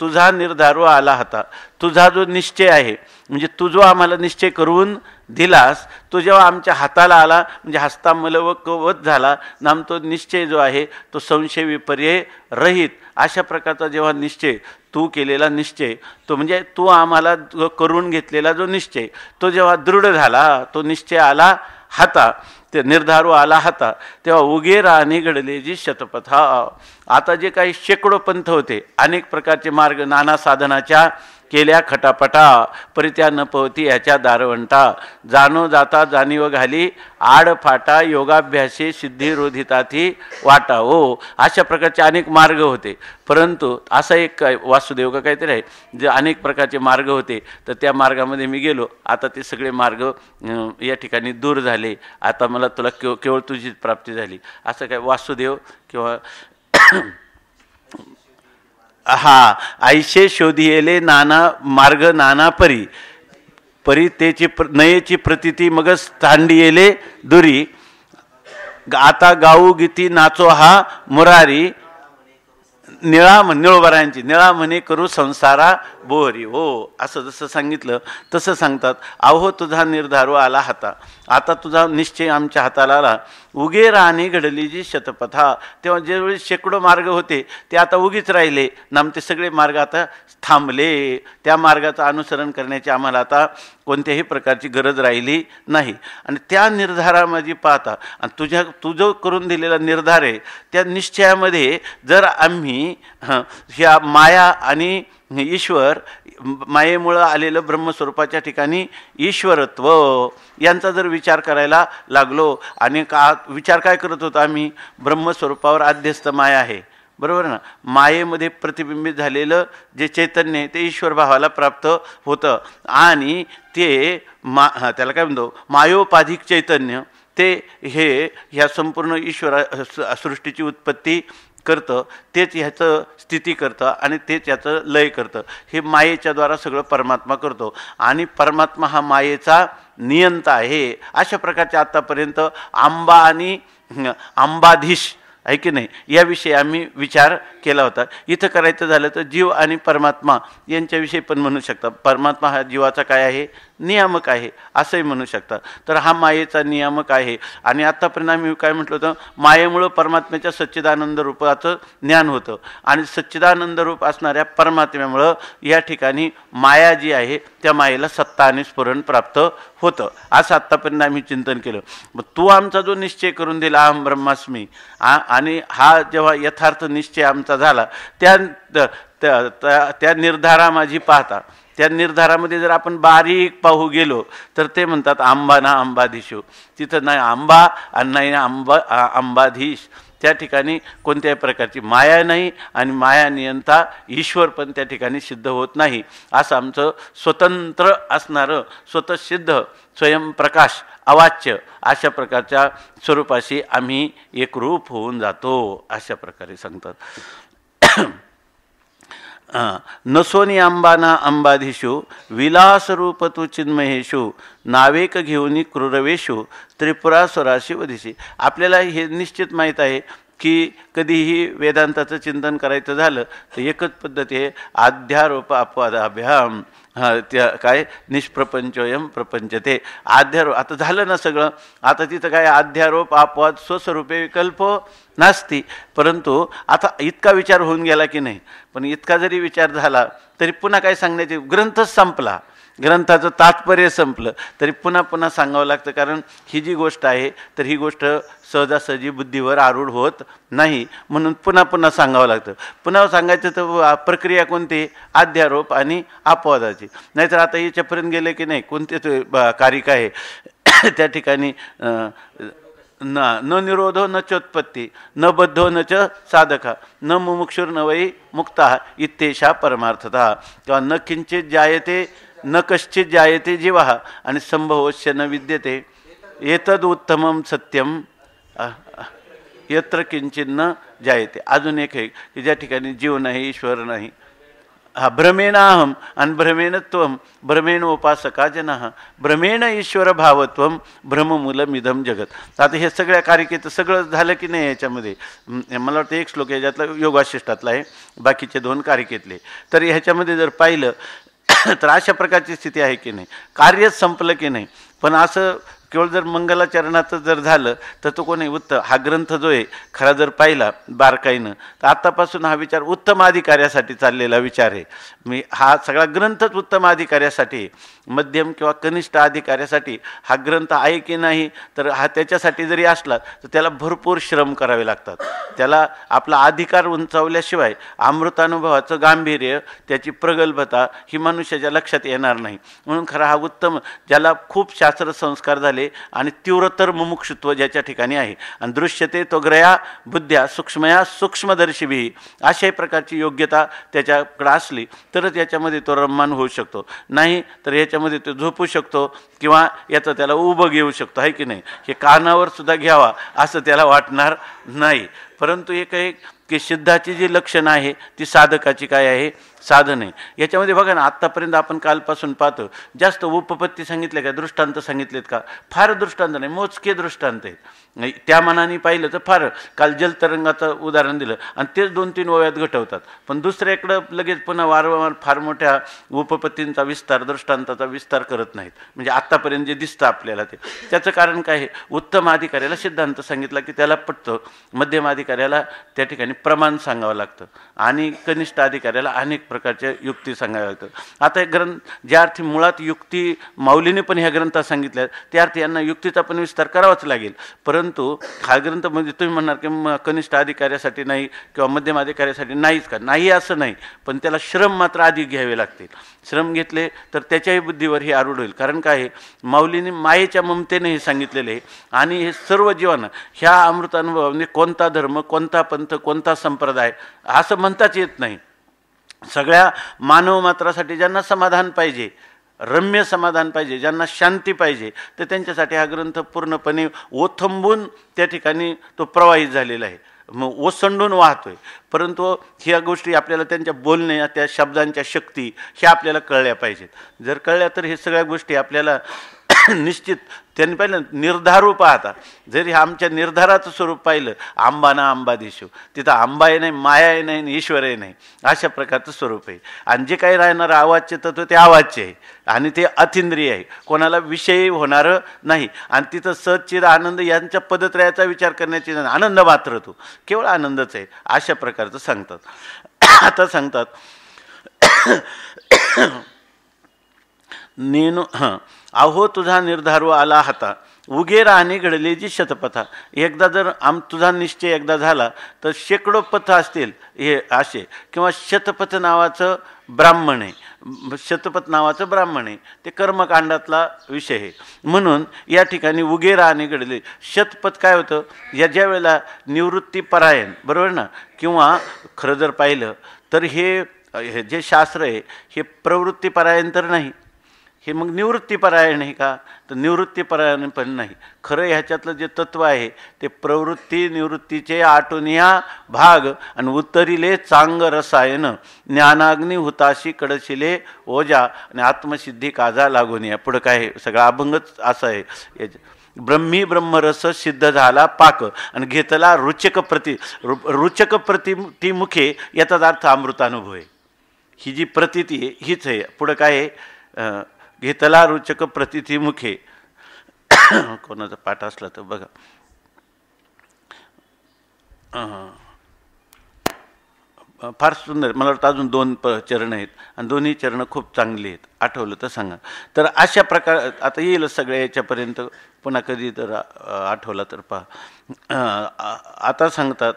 तुझा निर्धारो आला होता, तुझा जो निश्चय आहे, म्हणजे तू जो आम्हाला निश्चय करून दिलास, तो जेव्हा आमच्या हाताला आला, म्हणजे हस्तामलव कवच झाला नाम, तो निश्चय जो आहे तो संशय विपर्य रहित, अशा प्रकारचा जेव्हा निश्चय तू केलेला निश्चय, तो म्हणजे तू आम्हाला करून घेतलेला जो निश्चय, तो जेव्हा दृढ झाला, तो निश्चय आला हाता, ते निर्धारो आला हाता, तेव्हा उगे राणी घडले जी शतपथा. आता जे काही शेकडो पंथ होते, अनेक प्रकारचे मार्ग नाना साधनाच्या केल्या खटापटा, परित्या न पवती ह्याच्या दारवंटा, जाणो जाता जाणीव घाली आड फाटा, योगाभ्यासे सिद्धी रोधिताती वाटा. हो, अशा प्रकारचे अनेक मार्ग होते. परंतु असा एक वासुदेव का काहीतरी आहे, जे अनेक प्रकारचे मार्ग होते, तर त्या मार्गामध्ये मी गेलो. आता ते सगळे मार्ग या ठिकाणी दूर झाले, आता मला तुला केवळ तुझीच प्राप्ती झाली, असं काय वासुदेव किंवा हा ऐशे शोधियेले नाना मार्ग नाना परी, परी तेची नयेची प्रतीती मगच तांडियेले दुरी, आता गाऊ गीती नाचो हा मुरारी, निळोबारांची निळा म्हणे करू संसारा बोहरी. हो, असं जसं सांगितलं तसं सांगतात. अहो तुझा निर्धारो आला हाता, आता तुझा निश्चय आमच्या हाताला आला. उगे राणी घडली जी शतपथा, तेव्हा ज्यावेळी शेकडो मार्ग होते ते आता उगीच राहिले नाम, ते सगळे मार्ग आता थांबले. त्या मार्गाचं अनुसरण करण्याची आम्हाला आता कोणत्याही प्रकारची गरज राहिली नाही. आणि त्या निर्धारा माझी पाहता, आणि तुझं करून दिलेला निर्धार आहे, त्या निश्चयामध्ये जर आम्ही ह्या माया आणि ईश्वर, मायेमुळं आलेलं ब्रह्मस्वरूपाच्या ठिकाणी ईश्वरत्व यांचा जर विचार करायला लागलो, आणि विचार काय करत होतो आम्ही, ब्रह्मस्वरूपावर आध्यस्थ माया आहे, बरोबर ना, मायेमध्ये प्रतिबिंबित झालेलं जे चैतन्य ते ईश्वर भावाला प्राप्त होतं. आणि ते त्याला काय म्हणतो, मायोपाधिक चैतन्य, ते ह्या संपूर्ण ईश्वरा सृष्टीची उत्पत्ती करतं, तेच ह्याचं स्थिती करतं आणि तेच याचं लय करतं. हे मायेच्या द्वारा सगळं परमात्मा करतो आणि परमात्मा हा मायेचा नियंता आहे. अशा प्रकारचे आत्तापर्यंत आंबा आणि अंबाधीश आहे की नाही, याविषयी आम्ही विचार केला होता. इथं करायचं झालं तर जीव आणि परमात्मा यांच्याविषयी पण म्हणू शकता. परमात्मा हा जीवाचा काय आहे, नियामक आहे, असंही म्हणू शकता. तर हा मायेचा नियामक आहे. आणि आत्तापर्यंत आम्ही काय म्हटलं होतं, मायेमुळं परमात्म्याच्या सच्चिदानंद रूपाचं ज्ञान होतं आणि सच्चिदानंद रूप असणाऱ्या परमात्म्यामुळं या ठिकाणी माया जी आहे त्या मायेला सत्ता आणि स्फुरण प्राप्त होतं, असं आत्तापर्यंत आम्ही चिंतन केलं. मग तू आमचा जो निश्चय करून दिला अहम ब्रह्मास्मी, आणि हा जेव्हा यथार्थ निश्चय आमचा झाला, त्या निर्धारा माझी पाहता, त्या निर्धारामध्ये जर आपण बारीक पाहू गेलो तर ते म्हणतात आंबा ना अंबाधीशो. तिथं नाही आंबा आणि नाही अंबाधीश, त्या ठिकाणी कोणत्याही प्रकारची माया नाही आणि माया नियंता ईश्वर पण त्या ठिकाणी सिद्ध होत नाही. असं आमचं स्वतंत्र असणारं स्वतःसिद्ध स्वयंप्रकाश अवाच्य अशा प्रकारच्या स्वरूपाशी आम्ही एकरूप होऊन जातो, अशा प्रकारे सांगतात. नसोनी अंबाना अंबाधीशु विलासरूप तू चिन्महेशु नावेक घेऊनी क्रूरवेशु त्रिपुरासुराशी वधिशी. आपल्याला हे निश्चित माहीत आहे की कधीही वेदांताचं चिंतन करायचं झालं तर एकच पद्धती आहे, आध्यारोप अपवादाभ्याम. त्या काय निष्प्रपंचोयम प्रपंचते. आध्यारोप आता झालं ना सगळं, आता तिथं काय अध्यारोप अपवाद स्वस्वरूपे विकल्प नसती. परंतु आता इतका विचार होऊन गेला की नाही, पण इतका जरी विचार झाला तरी पुन्हा काय सांगण्याचे, ग्रंथच संपला, ग्रंथाचं तात्पर्य संपलं तरी पुन्हा पुन्हा सांगावं लागतं. कारण ही जी गोष्ट आहे तर ही गोष्ट सहजासहजी बुद्धीवर आरूढ होत नाही, म्हणून पुन्हा पुन्हा सांगावं लागतं. पुन्हा सांगायचं तर प्रक्रिया कोणती, अध्यारोप आणि अपवादाची. नाहीतर आता याच्यापर्यंत गेले की नाही, कोणते कारिक आहे त्या ठिकाणी न निरोधो न चोत्पत्ती न बद्धो न च साधका न मुमुक्षुर न वै मुक्ता इत्येषा परमार्थता. किंवा न किंचित जायते न कश्चित जायते जीवा आणि संभवस्य न विद्यते एतद उत्तमम सत्यम यत्र किंचित न जायते. अजून एक आहे की ज्या ठिकाणी जीव नाही, ईश्वर नाही. भ्रमेणाहम आणि भ्रमेण त्वम भ्रमेण उपासका जनः भ्रमेण ईश्वर भावत्वम भ्रममूलमिदम जगत. आता हे सगळ्या कारिकेचं सगळं झालं की नाही याच्यामध्ये. मला वाटतं एक श्लोक याच्यातला योगाशिष्टातला आहे, बाकीचे 2 कारिकेतले. तर ह्याच्यामध्ये जर पाहिलं तर अशा प्रकारची स्थिती आहे की नाही, कार्यच संपलं की नाही. पण असं केवळ जर मंगलाचरणाचं जर झालं तर तो कोणी उत्तम हा ग्रंथ जो आहे खरा जर पाहिला बारकाईनं तर आत्तापासून हा विचार उत्तम अधिकाऱ्यासाठी चाललेला विचार आहे. मी हा सगळा ग्रंथच उत्तम अधिकाऱ्यासाठी, मध्यम किंवा कनिष्ठ अधिकाऱ्यासाठी हा ग्रंथ आहे की नाही, तर हा त्याच्यासाठी जरी असला तर त्याला भरपूर श्रम करावे लागतात. त्याला आपला अधिकार उंचावल्याशिवाय अमृतानुभवाचं गांभीर्य, त्याची प्रगल्भता ही मनुष्याच्या लक्षात येणार नाही. म्हणून खरा हा उत्तम, ज्याला खूप शास्त्र संस्कार झाले आणि तीव्रतर मुमुक्षुत्व ज्याच्या ठिकाणी आहे आणि दृश्यते त्वग्रया बुद्ध्या सूक्ष्मया सूक्ष्मदर्शिभी अशाही प्रकारची योग्यता त्याच्याकडे असली तरच याच्यामध्ये तो रममान होऊ शकतो. नाही तर याच्यामध्ये तो झोपू शकतो किंवा याचं त्याला उभं घेऊ शकतो, आहे की नाही. हे कानावर सुद्धा घ्यावा असं त्याला वाटणार नाही. परंतु एक आहे की सिद्धाची जी लक्षणं आहे ती साधकाची काय आहे, साधन आहे. याच्यामध्ये बघा ना, आत्तापर्यंत आपण कालपासून पाहतो जास्त उपपत्ती सांगितले का, दृष्टांत सांगितलेत का, फार दृष्टांत नाही, मोजके दृष्टांत आहेत. त्या मनाने पाहिलं तर फार, काल जलतरंगाचं उदाहरण दिलं आणि तेच 2-3 ओव्यात घटवतात. पण दुसऱ्याकडं लगेच पुन्हा वारंवार फार मोठ्या उपपत्तींचा विस्तार, दृष्टांताचा विस्तार करत नाहीत. म्हणजे आत्तापर्यंत जे दिसतं आपल्याला ते, त्याचं कारण काय आहे, उत्तम अधिकाऱ्याला सिद्धांत सांगितला की त्याला पटतं, मध्यम अधिकाऱ्याला त्या ठिकाणी प्रमाण सांगावं लागतं आणि कनिष्ठ अधिकाऱ्याला अनेक प्रकारच्या युक्ती सांगाव्या लागतात. आता हे ग्रंथ ज्या अर्थी मुळात युक्ती माऊलीने पण ह्या ग्रंथात सांगितल्या त्या अर्थी यांना युक्तीचा पण विस्तार करावाच लागेल. परंतु हा ग्रंथ म्हणजे तुम्ही म्हणणार की कनिष्ठ अधिकाऱ्यासाठी नाही किंवा मध्यम अधिकाऱ्यासाठी नाहीच का, नाही असं नाही, पण त्याला श्रम मात्र अधिक घ्यावे लागतील. श्रम घेतले तर त्याच्याही बुद्धीवर हे आरूढ होईल. कारण काय आहे, माऊलीने मायेच्या ममतेने हे सांगितलेले आहे आणि हे सर्व जीवांना ह्या अमृतानुभवाने कोणता धर्म, कोणता पंथ, कोणता संप्रदाय असं म्हणताच येत नाही. सगळ्या मानव मात्रासाठी ज्यांना समाधान पाहिजे, रम्य समाधान पाहिजे, ज्यांना शांती पाहिजे, तर त्यांच्यासाठी हा ग्रंथ पूर्णपणे ओथंबून त्या ठिकाणी तो प्रवाहित झालेला आहे, मग ओसंडून वाहतोय. परंतु ह्या गोष्टी आपल्याला त्यांच्या बोलण्या, त्या शब्दांच्या शक्ती ह्या आपल्याला कळल्या पाहिजेत. जर कळल्या तर हे सगळ्या गोष्टी आपल्याला निश्चित त्यांनी पाहिलं निर्धारू पाहता. जरी आमच्या निर्धाराचं स्वरूप पाहिलं, आंबाना अंबाधीशू, तिथं आंबाही नाही, मायाही नाही आणि ईश्वरही नाही, अशा प्रकारचं स्वरूप आहे. आणि जे काही राहणारं आवाजचे तत्व ते आवाजचे आहे आणि ते अतिंद्रिय आहे, कोणाला विषयी होणारं नाही. आणि तिथं सच्चिद आनंद यांच्या पदत्रयाचा विचार करण्याची आनंद मात्र तो केवळ आनंदच आहे, अशा प्रकारचं सांगतात. आता सांगतात नेनो अहो तुझा निर्धारू आला हाता उगे राहणे घडले जी शतपथा. एकदा जर तुझा निश्चय एकदा झाला तर शेकडो पथ असतील हे असे, किंवा शतपथ नावाचं ब्राह्मण आहे, शतपथ नावाचं ब्राह्मण आहे, ते कर्मकांडातला विषय आहे. म्हणून या ठिकाणी उगे राहणे घडले. शतपथ काय होतं, या ज्या वेळेला निवृत्तीपरायण, बरोबर ना, किंवा खरं जर पाहिलं तर हे जे शास्त्र आहे हे प्रवृत्तीपरायण तर नाही, हे मग निवृत्तीपरायण आहे का? तर निवृत्तीपरायण पण नाही. खरं ह्याच्यातलं जे तत्त्व आहे ते प्रवृत्ती निवृत्तीचे आटोनिया भाग आणि उत्तरिले चांग रसायन ज्ञानाग्नी हुताशी कडशिले ओजा आणि आत्मसिद्धी काजा लागून या. पुढं काय आहे? सगळा अभंगच असा आहे. ब्रह्मी ब्रह्मरस सिद्ध झाला पाक आणि घेतला रुचक प्रति मुखे, याचाच अर्थ अमृतानुभव आहे. ही जी प्रतीती आहे हीच आहे. पुढं काय आहे? घेतला रुचक प्रतिथी मुखे. कोणाचा पाठ असला तर बघा. फार सुंदर. मला वाटतं अजून 2 चरण आहेत आणि दोन्ही चरणं खूप चांगली आहेत. आठवलं तर सांगा. तर अशा प्रकार आता येईल सगळ्या याच्यापर्यंत. पुन्हा कधी तर आठवला तर पहा. आता सांगतात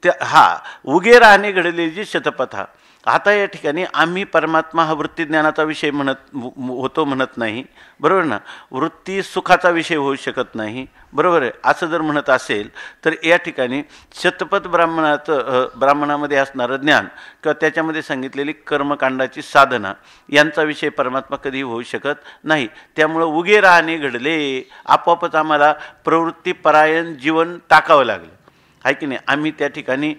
त्या उगे राहणे घडलेली शतपथा. आता या ठिकाणी आम्ही परमात्मा हा वृत्तीज्ञानाचा विषय म्हणत नाही, बरोबर ना. वृत्ती सुखाचा विषय होऊ शकत नाही, बरोबर आहे. असं जर म्हणत असेल तर या ठिकाणी शतपथ ब्राह्मणामध्ये असणारं ज्ञान किंवा त्याच्यामध्ये सांगितलेली कर्मकांडाची साधना यांचा विषय परमात्मा कधी होऊ शकत नाही. त्यामुळं उगे राहणे घडले, आपोआपच आम्हाला प्रवृत्तीपरायण जीवन टाकावं लागलं, आहे की नाही. आम्ही त्या ठिकाणी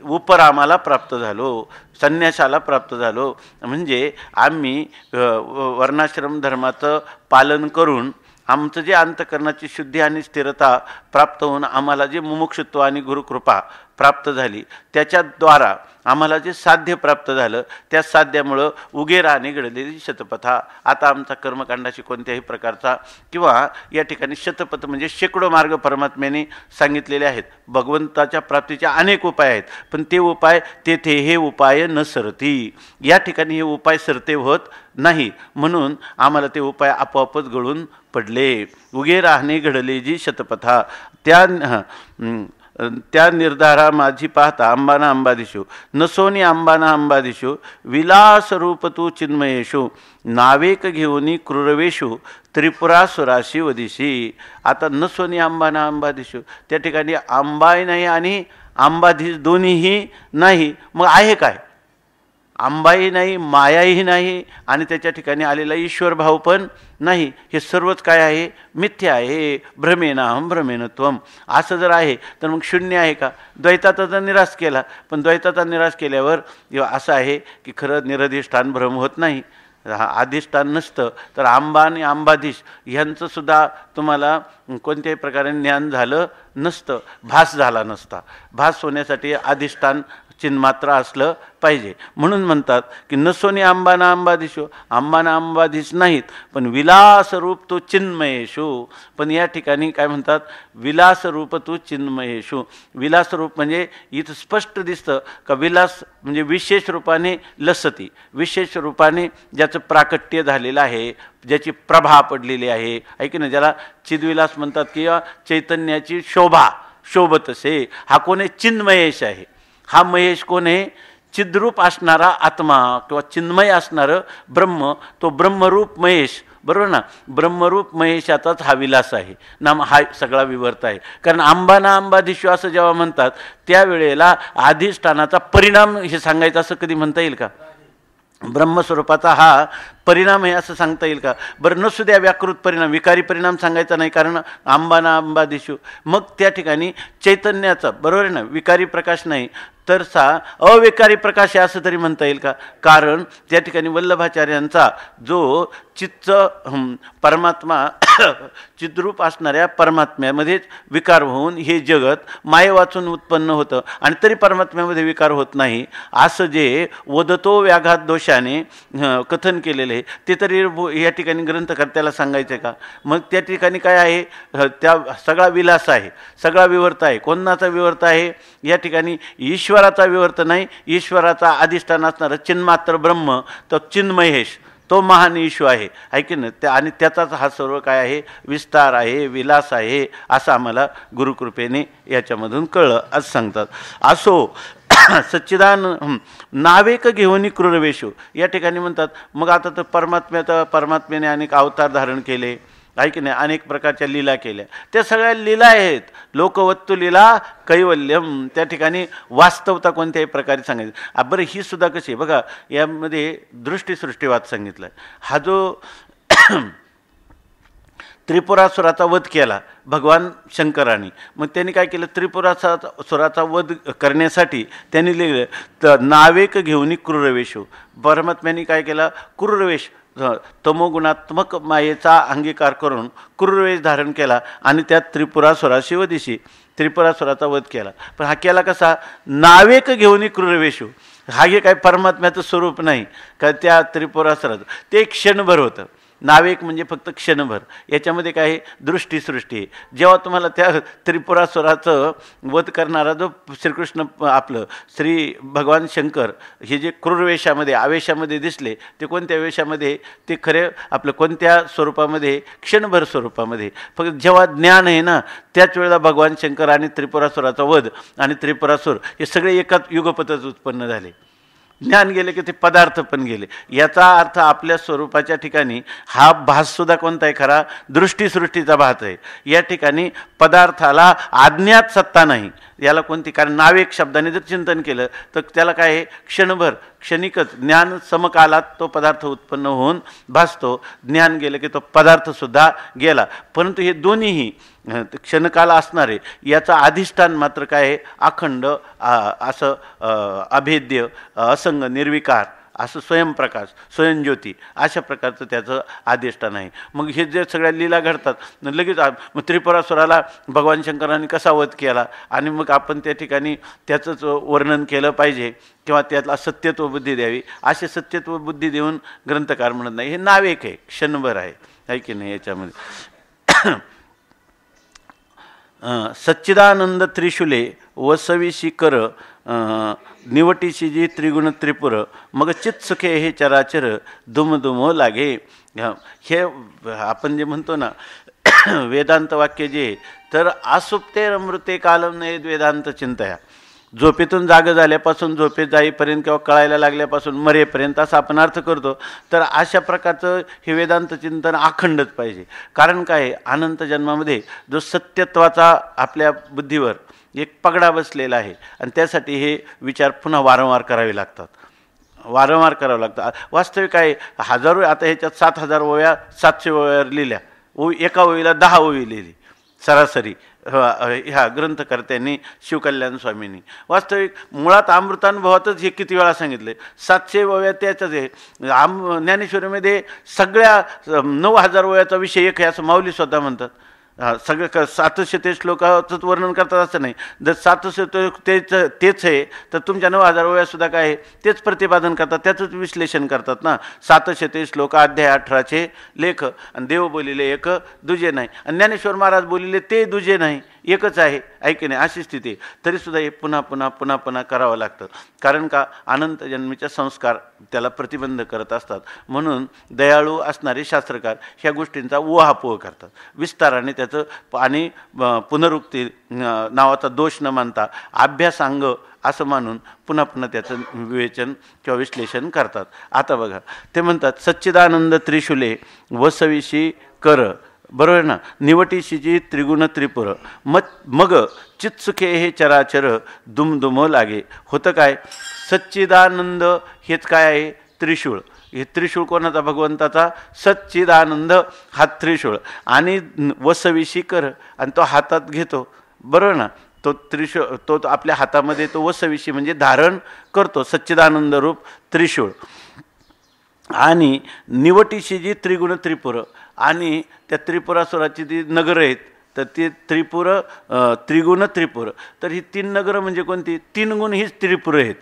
उपरामाला प्राप्त झालो, संन्यासाला प्राप्त झालो. म्हणजे आम्ही वर्णाश्रम धर्माचं पालन करून आमचं जे अंतःकरणाची शुद्धी आणि स्थिरता प्राप्त होऊन आम्हाला जे मुमुक्षुत्व आणि गुरुकृपा प्राप्त झाली, त्याच्याद्वारा आम्हाला जे साध्य प्राप्त झालं, त्या साध्यामुळं उगे राहणे घडलेली शतपथा. आता आमचा कर्मकांडाशी कोणत्याही प्रकारचा किंवा या ठिकाणी शतपथ म्हणजे शेकडो मार्ग परमात्म्याने सांगितलेले आहेत. भगवंताच्या प्राप्तीचे अनेक उपाय आहेत, पण ते उपाय तेथे हे उपाय न सरती. या ठिकाणी हे उपाय सरते होत नाही, म्हणून आम्हाला ते उपाय आपोआपच गळून पडले. उगे राहणे घडले जी शतपथा. त्या निर्धारा माझी पाहता अंबाना अंबादिशू नसोनी अंबाना अंबादिशू विलास रूप तू चिन्मयेशू नावेक घेऊनी क्रूरवेशू त्रिपुरासुराशी वदिशी. आता नसोनी अंबाना अंबादिशू, त्या ठिकाणी अंबाही नाही आणि अंबाधीश दोन्हीही नाही. मग आहे काय? अंबाही नाही, मायाही नाही आणि त्याच्या ठिकाणी आलेला ईश्वर भाव पण नाही. हे सर्वच काय आहे? मिथ्या आहे. भ्रमेनाहम भ्रमेनत्वम. असं जर आहे तर मग शून्य आहे का? द्वैताचा निराश केला, पण द्वैताचा निराश केल्यावर असं आहे की खरं निरधिष्ठान भ्रम होत नाही, अधिष्ठान नसतं. तर आंबा आणि अंबाधीश ह्यांचंसुद्धा तुम्हाला कोणत्याही प्रकारे ज्ञान झालं नसतं, भास झाला नसता. भास होण्यासाठी अधिष्ठान चिन्मात्र असलं पाहिजे. म्हणून म्हणतात की नसोनी अंबाना अंबाधीशो, अंबाना अंबाधीश नाहीत, पण विलासरूप तो चिन्मयेशू. पण या ठिकाणी काय म्हणतात? विलासरूप तो चिन्मयेशू. विलासरूप म्हणजे इथं स्पष्ट दिसतं का विलास म्हणजे विशेष रूपाने लसती, विशेष रूपाने ज्याचं प्राकट्य झालेलं आहे, ज्याची प्रभा पडलेली आहे, ऐकी ना, ज्याला चिद्विलास म्हणतात किंवा चैतन्याची शोभा शोभत असे. हा कोण आहे? चिन्मयेश आहे. हा महेश कोण आहे? चिद्रूप असणारा आत्मा किंवा चिन्मय असणारं ब्रह्म, तो ब्रह्मरूप महेश, बरोबर ना. ब्रह्मरूप महेशाचाच हा विलास आहे, नाम हा सगळा विवर्त आहे. कारण अंबाना अंबाधीशू असं जेव्हा म्हणतात त्यावेळेला अधिष्ठानाचा परिणाम हे सांगायचं असं कधी म्हणता येईल का? ब्रह्मस्वरूपाचा हा परिणाम आहे असं सांगता येईल का? बरं, नसू द्या व्याकृत परिणाम, विकारी परिणाम सांगायचा नाही, कारण अंबाना अंबाधीशू. मग त्या ठिकाणी चैतन्याचा, बरोबर आहे ना, विकारी प्रकाश नाही तर अविकारी प्रकाश आहे असं तरी म्हणता येईल का? कारण त्या ठिकाणी वल्लभाचार्यांचा जो चित्त परमात्मा चिद्रूप असणाऱ्या परमात्म्यामध्येच विकार होऊन हे जगत माये वाचून उत्पन्न होतं आणि तरी परमात्म्यामध्ये विकार होत नाही, असं जे वदतो व्याघात दोषाने कथन केलेले आहे ते तरी या ठिकाणी ग्रंथकर्त्याला सांगायचं का? मग त्या ठिकाणी काय आहे? त्या सगळा विलास आहे, सगळा विवर्त आहे. कोणाचा विवर्त आहे? या ठिकाणी ईश्वराचा विवर्त नाही, ईश्वराचा अधिष्ठान असणारं चिन्मात्र ब्रह्म, तो चिन्महेश, तो महान ईश्वर आहे की नाही. त्या आणि त्याचाच हा सर्व काय आहे? विस्तार आहे, विलास आहे, असं आम्हाला गुरुकृपेने याच्यामधून कळलं असं सांगतात. असो सच्चिदान नावेक घेऊन क्रूरवेशू. या ठिकाणी म्हणतात मग आता तर परमात्म्याने अनेक अवतार धारण केले, आहे की नाही, अनेक प्रकारच्या लीला केल्या. त्या सगळ्या लीला आहेत. लोकवत्तु लीला कैवल्यम. त्या ठिकाणी वास्तवता कोणत्याही प्रकारे सांगायची. बरं, ही सुद्धा कशी आहे बघा, यामध्ये दृष्टीसृष्टीवाद सांगितलं आहे. हा जो त्रिपुरासुराचा वध केला भगवान शंकरांनी. मग त्यांनी काय केलं, त्रिपुरासुराचा वध करण्यासाठी त्यांनी लिहिलं तर नावेक घेऊन क्रूरवेश. परमात्म्यांनी काय केला, क्रूरवेश तमोगुणात्मक मायेचा अंगीकार करून क्रूरवेश धारण केला आणि त्यात त्रिपुरासुराशी वधिशी त्रिपुरासुराचा वध केला. पण हा केला कसा, नावेक घेऊन क्रूरवेश. हा हे काय परमात्म्याचं स्वरूप नाही का, त्या त्रिपुरासुराचं ते क्षणभर होतं. नावेक म्हणजे फक्त क्षणभर. याच्यामध्ये काय आहे, दृष्टीसृष्टी. जेव्हा तुम्हाला त्या त्रिपुरासुराचं वध करणारा जो श्रीकृष्ण आपलं श्री भगवान शंकर हे जे क्रूरवेशामध्ये आवेशामध्ये दिसले, ते कोणत्या वेशामध्ये, ते खरे आपलं कोणत्या स्वरूपामध्ये, क्षणभर स्वरूपामध्ये. फक्त जेव्हा ज्ञान आहे ना, त्याच वेळेला भगवान शंकर आणि त्रिपुरासुराचा वध आणि त्रिपुरासुर हे सगळे एकाच युगपतच उत्पन्न झाले. ज्ञान गेले की ते पदार्थ पण गेले. याचा अर्थ आपल्या स्वरूपाच्या ठिकाणी हा भाससुद्धा कोणता आहे, खरा दृष्टीसृष्टीचा भास आहे. या ठिकाणी पदार्थाला अज्ञात सत्ता नाही. याला कोणती, कारण नावेक शब्दाने जर चिंतन केलं तर त्याला काय आहे, क्षणभर क्षणिकच ज्ञान समकालात तो पदार्थ उत्पन्न होऊन भासतो. ज्ञान गेलं की तो पदार्थसुद्धा गेला. परंतु हे दोन्हीही क्षणकाल असणारे याचा अधिष्ठान मात्र काय आहे, अखंड असं अभेद्य असंग निर्विकार असं स्वयंप्रकाश स्वयंज्योती अशा प्रकारचं त्याचं अधिष्ठान आहे. मग हे जे सगळ्या लीला घडतात लगेच मग त्रिपुरासुराला भगवान शंकरांनी कसा वध केला आणि मग आपण त्या ठिकाणी त्याचंच वर्णन केलं पाहिजे किंवा त्यातला सत्यत्व बुद्धी द्यावी. असे सत्यत्व बुद्धी देऊन ग्रंथकार म्हणत नाही. हे नावेक आहे, क्षणभर आहे की नाही. याच्यामध्ये सच्चिदानंद त्रिशूले वसविशी कर निवटीशी जी त्रिगुण त्रिपुर मग चित्सुखे हे चराचर दुम दुम लागे. हे आपण जे म्हणतो ना वेदांत वाक्य जे, तर असुप्ते अमृते कालम नयेद वेदांत चिंतया. झोपेतून जाग झाल्यापासून झोपेत जाईपर्यंत किंवा कळायला लागल्यापासून मरेपर्यंत असा आपण अर्थ करतो. तर अशा प्रकारचं हे वेदांत चिंतन अखंडच पाहिजे. कारण काय, अनंत जन्मामध्ये जो सत्यत्वाचा आपल्या बुद्धीवर एक पगडा बसलेला आहे आणि त्यासाठी हे विचार पुन्हा वारंवार करावे लागतात, वारंवार करावं लागतं. वास्तविक आहे हजारो, आता ह्याच्यात 7000 ओव्या 700 ओव्यावर लिहिल्या. एका ओवीला 10 ओवी लिहिली सरासरी ह्या ग्रंथकर्त्यांनी शिवकल्याण स्वामींनी. वास्तविक मुळात अमृतानुभवातच हे किती वेळा सांगितले. 700 ओव्या त्याच्याच आहे. ज्ञानेश्वरीमध्ये सगळ्या 9000 ओव्याचा विषय एक आहे असं माऊली स्वतः म्हणतात. सगळं 700 श्लोकाचंच वर्णन करतात असं नाही. जर 700 तेच आहे तर तुमच्या 9000 ओव्यासुद्धा काय आहे तेच प्रतिपादन करतात, त्याचंच विश्लेषण करतात ना. 700 श्लोक अध्याय 18चे लेख आणि देव बोलिले एक दुजे नाही आणि ज्ञानेश्वर महाराज बोलिले ते दुजे नाही, एकच आहे ऐके नाही. अशी स्थिती तरीसुद्धा हे पुन्हा पुन्हा पुन्हा पुन्हा करावं लागतं. कारण का, अनंत जन्मीचे संस्कार त्याला प्रतिबंध करत असतात. म्हणून दयाळू असणारे शास्त्रकार ह्या गोष्टींचा उहापोह करतात विस्ताराने त्याचं आणि पुनरुक्ती नावाचा दोष न मानता अभ्यासांग असं मानून पुन्हा पुन्हा त्याचं विवेचन किंवा विश्लेषण करतात. आता बघा ते म्हणतात सच्चिदानंद त्रिशूले वसविशी कर, बरोबर ना, निवटीशी त्रिगुण त्रिपुर मग चित्सुखे हे चराचर दुमदुम लागे. होतं काय, सच्चिदानंद हेच काय आहे, त्रिशूळ. हे त्रिशूळ कोणाचा, भगवंताचा. सच्चिदानंद हा त्रिशूळ आणि वसविशी कर आणि तो हातात घेतो, बरोबर ना. तो त्रिशूळ तो आपल्या हातामध्ये तो वसविशी म्हणजे धारण करतो सच्चिदानंद रूप त्रिशूळ. आणि निवटीशी जी त्रिगुण त्रिपुर आणि त्या त्रिपुरासुराची जी नगरं आहेत तर ती त्रिगुण त्रिपुर. तर ही 3 नगरं म्हणजे कोणती, 3 गुण हीच त्रिपुरं आहेत.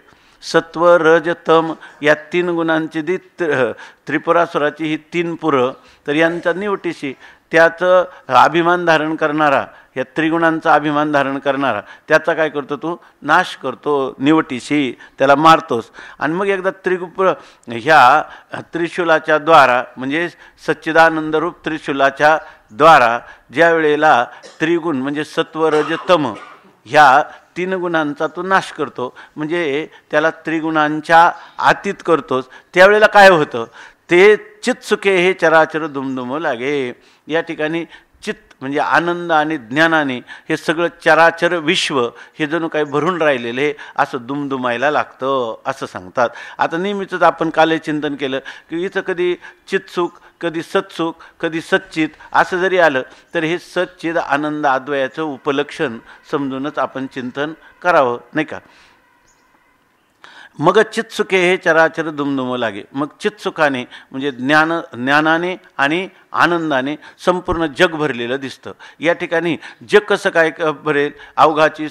सत्व रज तम या 3 गुणांची जी त्रिपुरासुराची ही 3 पुरं, तर यांचा निवटीशी त्याचं अभिमान धारण करणारा, या त्रिगुणांचा अभिमान धारण करणारा त्याचा काय करतो, तू नाश करतो निवटीशी, त्याला मारतोस. आणि मग एकदा त्रिपुर ह्या त्रिशूलाच्या द्वारा म्हणजे सच्चिदानंद रूप त्रिशूलाच्या द्वारा ज्या वेळेला त्रिगुण म्हणजे सत्व रज तम ह्या 3 गुणांचा तो नाश करतो, म्हणजे त्याला त्रिगुणांच्या आतीत करतोस, त्यावेळेला काय होतं, ते चित्सुखे हे चराचर दुमदुम लागे. या ठिकाणी चित्त म्हणजे आनंद आणि ज्ञानाने हे सगळं चराचर विश्व हे जणू काही भरून राहिलेले असं दुमदुमायला लागतं असं सांगतात. आता नेहमीच आपण कालचिंतन केलं की इथं कधी चित्सुख, कधी सत्सुख, कधी सच्चित असं जरी आलं तर हे सच्चिद आनंद अद्वयाचं उपलक्षण समजूनच आपण चिंतन करावं, नाही का. मग चित्सुखे हे चराचर दुमदुमू लागे. मग चित्सुखाने म्हणजे ज्ञानाने आणि आनंदाने संपूर्ण जग भरलेलं दिसतं. या ठिकाणी जग कसं काय भरेल, अवघाची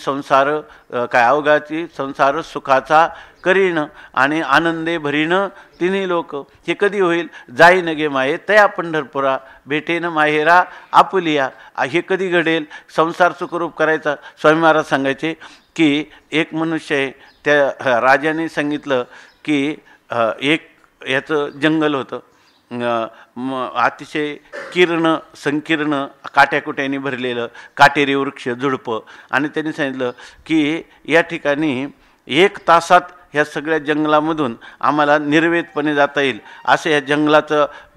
संसार सुखाचा करीन आणि आनंदे भरीन तिन्ही लोक. हे कधी होईल, जाईन गे माये तया पंढरपुरा भेटेन माहेरा आपुलिया. हे कधी घडेल, संसार सुखरूप करायचा. स्वामी महाराज सांगायचे की एक मनुष्य आहे, त्या राजाने सांगितलं की एक याचं जंगल होतं, अतिशय संकीर्ण काट्याकुट्याने भरलेलं काटेरी वृक्ष झुडपं. आणि त्यांनी सांगितलं की या ठिकाणी 1 तासात ह्या सगळ्या जंगलामधून आम्हाला निर्वेदपणे जाता येईल असं या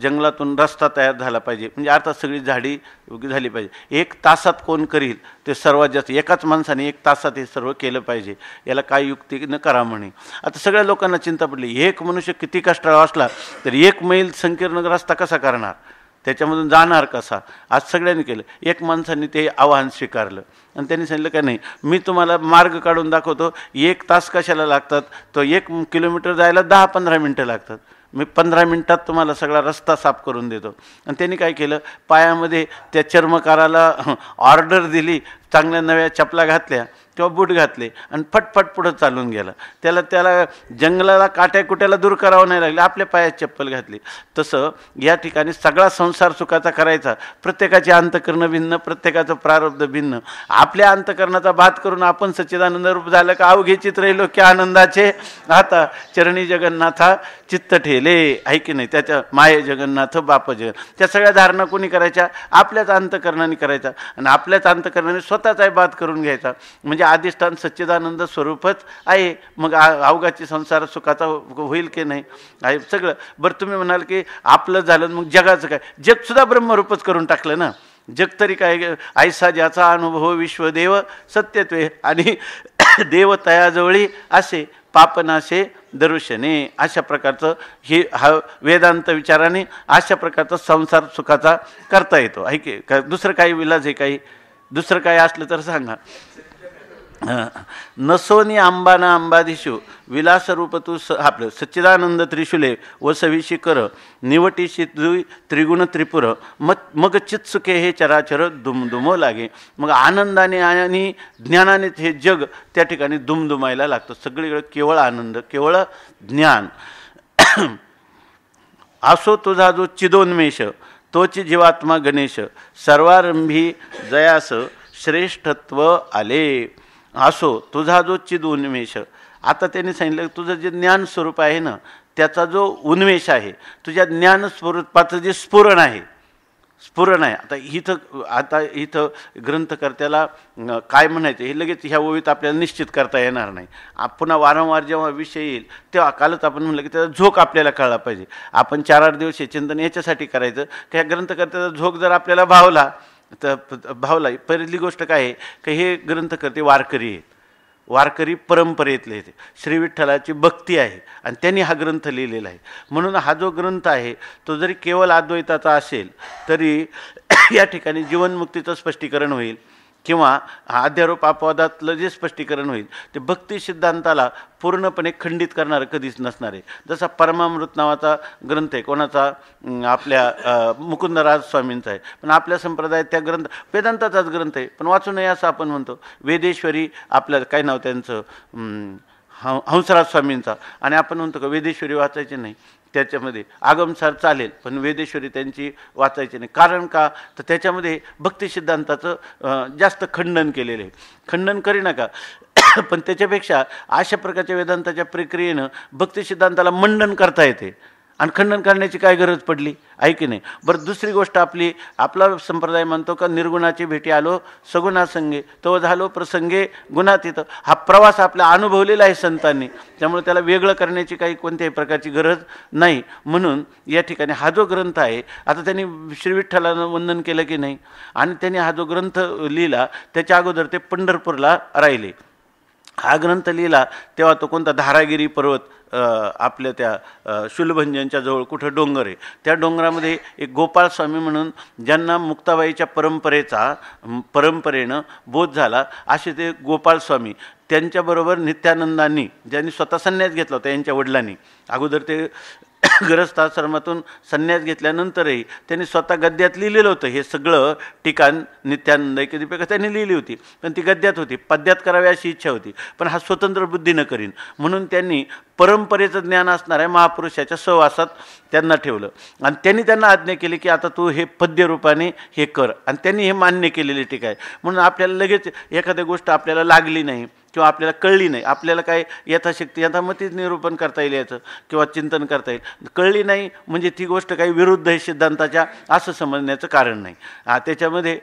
जंगलातून रस्ता तयार झाला पाहिजे. म्हणजे अर्थात सगळी झाडी झाली पाहिजे. 1 तासात कोण करील ते सर्वात जास्त, एकाच माणसाने 1 तासात हे सर्व केलं पाहिजे. याला काय युक्ती न करा म्हणे. आता सगळ्या लोकांना चिंता पडली, एक मनुष्य किती कष्टाळू असला तर 1 मैल संकीर्ण रस्ता कसा करणार, त्याच्यामधून जाणार कसा. आज सगळ्यांनी केलं. एक माणसाने ते आव्हान स्वीकारलं आणि त्यांनी सांगितलं का नाही, मी तुम्हाला मार्ग काढून दाखवतो. 1 तास कशाला लागतात, तो 1 किलोमीटर जायला 10-15 मिनटं लागतात. मी 15 मिनटात तुम्हाला सगळा रस्ता साफ करून देतो. आणि त्यांनी काय केलं, पायामध्ये त्या चर्मकाराला ऑर्डर दिली, चांगल्या नव्या चपला घातल्या किंवा बूट घातले आणि फटफट पुढं चालून गेला. त्याला जंगलाला काट्याकुट्याला दूर करावं नाही लागले, आपल्या पायात चप्पल घातली. तसं या ठिकाणी सगळा संसार सुखाचा करायचा. प्रत्येकाचे अंतकरण भिन्न, प्रत्येकाचं प्रारब्ध भिन्न. आपल्या अंतकरणाचा बात करून आपण सच्चिदानंद रूप झालं का अवघे चित्रैलो की आनंदाचे आता चरणी जगन्नाथा चित्त ठेले, आहे की नाही. त्याच्या माये जगन्नाथ बाप जगन, त्या सगळ्या धारणा कोणी करायच्या, आपल्याच अंतकरणाने करायचा आणि आपल्याच अंतकरणाने स्वतःचाही बात करून घ्यायचा. म्हणजे अधिष्ठान सच्चिदानंद स्वरूपच आहे. मग अवघाची संसार सुखाचा होईल की नाही आहे सगळं. बरं तुम्ही म्हणाल की आपलं झालं, मग जगाचं काय, जगसुद्धा ब्रह्मरूपच करून टाकलं ना. जग तरी काय, ऐसा ज्याचा अनुभव विश्वदेव सत्यत्वे आणि देव तयाजवळी असे पापनाशे दरुशने. अशा प्रकारचं हा वेदांत विचाराने अशा प्रकारचा संसार सुखाचा करता येतो, आहे की. दुसरं काही विलाज आहे, काही दुसरं काही असलं तर सांगा. नसोनी आंबाना अंबादिशू विलासरूप तू आपलं सच्चिदानंद त्रिशूले व सविशी कर निवटीशी त्रिगुण त्रिपुर. मग चित्सुखे हे चराचर दुमदुमो लागे. मग आनंदाने आणि ज्ञानाने हे जग त्या ठिकाणी दुमदुमायला लागतं. सगळीकडे केवळ आनंद, केवळ ज्ञान. असो तुझा जो चिदोन्मेष तोची जीवात्मा गणेश सर्वारंभी जयास श्रेष्ठत्व आले. असो तुझा जो चिद उन्मेष. आता त्यांनी सांगितलं तुझं जे ज्ञान स्वरूप आहे ना, त्याचा जो उन्मेष आहे, तुझ्या ज्ञान स्वरूपाचं जे स्फुरण आहे. आता इथं ग्रंथकर्त्याला काय म्हणायचं हे लगेच ह्या ओळीत आपल्याला निश्चित करता येणार नाही. पुन्हा वारंवार जेव्हा विषय येईल तेव्हा कालच आपण म्हणलं की त्याचा झोक आपल्याला कळला पाहिजे. आपण 4-8 दिवस हे चिंतन याच्यासाठी करायचं की ह्या ग्रंथकर्त्याचा झोक जर आपल्याला भावला पहिली गोष्ट काय आहे की हे ग्रंथकर्ते वारकरी आहेत. वारकरी परंपरेतले आहेत. श्री विठ्ठलाची भक्ती आहे आणि त्यांनी हा ग्रंथ लिहिलेला आहे. म्हणून हा जो ग्रंथ आहे तो जरी केवळ अद्वैताचा असेल तरी या ठिकाणी जीवनमुक्तीचं स्पष्टीकरण होईल किंवा अध्यारोप अपवादातलं जे स्पष्टीकरण होईल ते भक्ती सिद्धांताला पूर्णपणे खंडित करणारं कधीच नसणार आहे. जसा परमामृत नावाचा ग्रंथ आहे, कोणाचा, आपल्या मुकुंदराज स्वामींचा आहे. पण आपल्या संप्रदायात त्या ग्रंथ वेदांताचाच ग्रंथ आहे, पण वाचू नये असं आपण म्हणतो. वेदेश्वरी आपलं काय नाव त्यांचं, हंसराज स्वामींचा, आणि आपण म्हणतो का वेदेश्वरी वाचायची नाही. त्याच्यामध्ये आगमसार चालेल पण वेदेश्वरी त्यांची वाचायची नाही. कारण का, तर त्याच्यामध्ये भक्ती सिद्धांताचं जास्त खंडन केलेलं आहे. खंडन करी नका पण त्याच्यापेक्षा अशा प्रकारच्या वेदांताच्या प्रक्रियेनं भक्ती सिद्धांताला मंडन करता येते. आणि खंडन करण्याची काय गरज पडली आहे की नाही. बरं, दुसरी गोष्ट आपला संप्रदाय म्हणतो का निर्गुणाची भेटी आलो सगुणासंगे तो झालो प्रसंगे गुणातीत. हा प्रवास आपला अनुभवलेला आहे संतांनी, त्यामुळे त्याला वेगळं करण्याची काही कोणत्याही प्रकारची गरज नाही. म्हणून या ठिकाणी हा जो ग्रंथ आहे, आता त्यांनी श्री विठ्ठलानं वंदन केलं की नाही, आणि त्यांनी हा जो ग्रंथ लिहिला त्याच्या अगोदर ते पंढरपूरला राहिले. हा ग्रंथ लिहिला तेव्हा तो कोणता धारागिरी पर्वत आपल्या त्या शुलभंजनच्या जवळ कुठं डोंगर आहे, त्या डोंगरामध्ये एक गोपाळ स्वामी म्हणून ज्यांना मुक्ताबाईच्या परंपरेनं बोध झाला असे ते गोपाळ स्वामी, त्यांच्याबरोबर नित्यानंदांनी ज्यांनी स्वतः संन्यास घेतला होता, यांच्या वडिलांनी अगोदर ते गृहस्थाश्रमातून संन्यास घेतल्यानंतरही त्यांनी स्वतः गद्यात लिहिलेलं होतं. हे सगळं ठिकाण नित्यानंद ऐक्य दीपिका त्यांनी लिहिली होती, पण ती गद्यात होती. पद्यात करावी अशी इच्छा होती, पण हा स्वतंत्र बुद्धीनं करीन म्हणून त्यांनी परंपरेचं ज्ञान असणाऱ्या महापुरुषाच्या सहवासात त्यांना ठेवलं. आणि त्यांनी त्यांना आज्ञा केली की आता तू हे पद्यरूपाने हे कर, आणि त्यांनी हे मान्य केलेली टीका आहे. म्हणून आपल्याला लगेच एखादी गोष्ट आपल्याला लागली नाही किंवा आपल्याला कळली नाही, आपल्याला काय यथाशक्ती यथामतीच निरूपण करता येईल याचं किंवा चिंतन करता येईल, कळली नाही म्हणजे ती गोष्ट काही विरुद्ध आहे सिद्धांताच्या असं समजण्याचं कारण नाही. त्याच्यामध्ये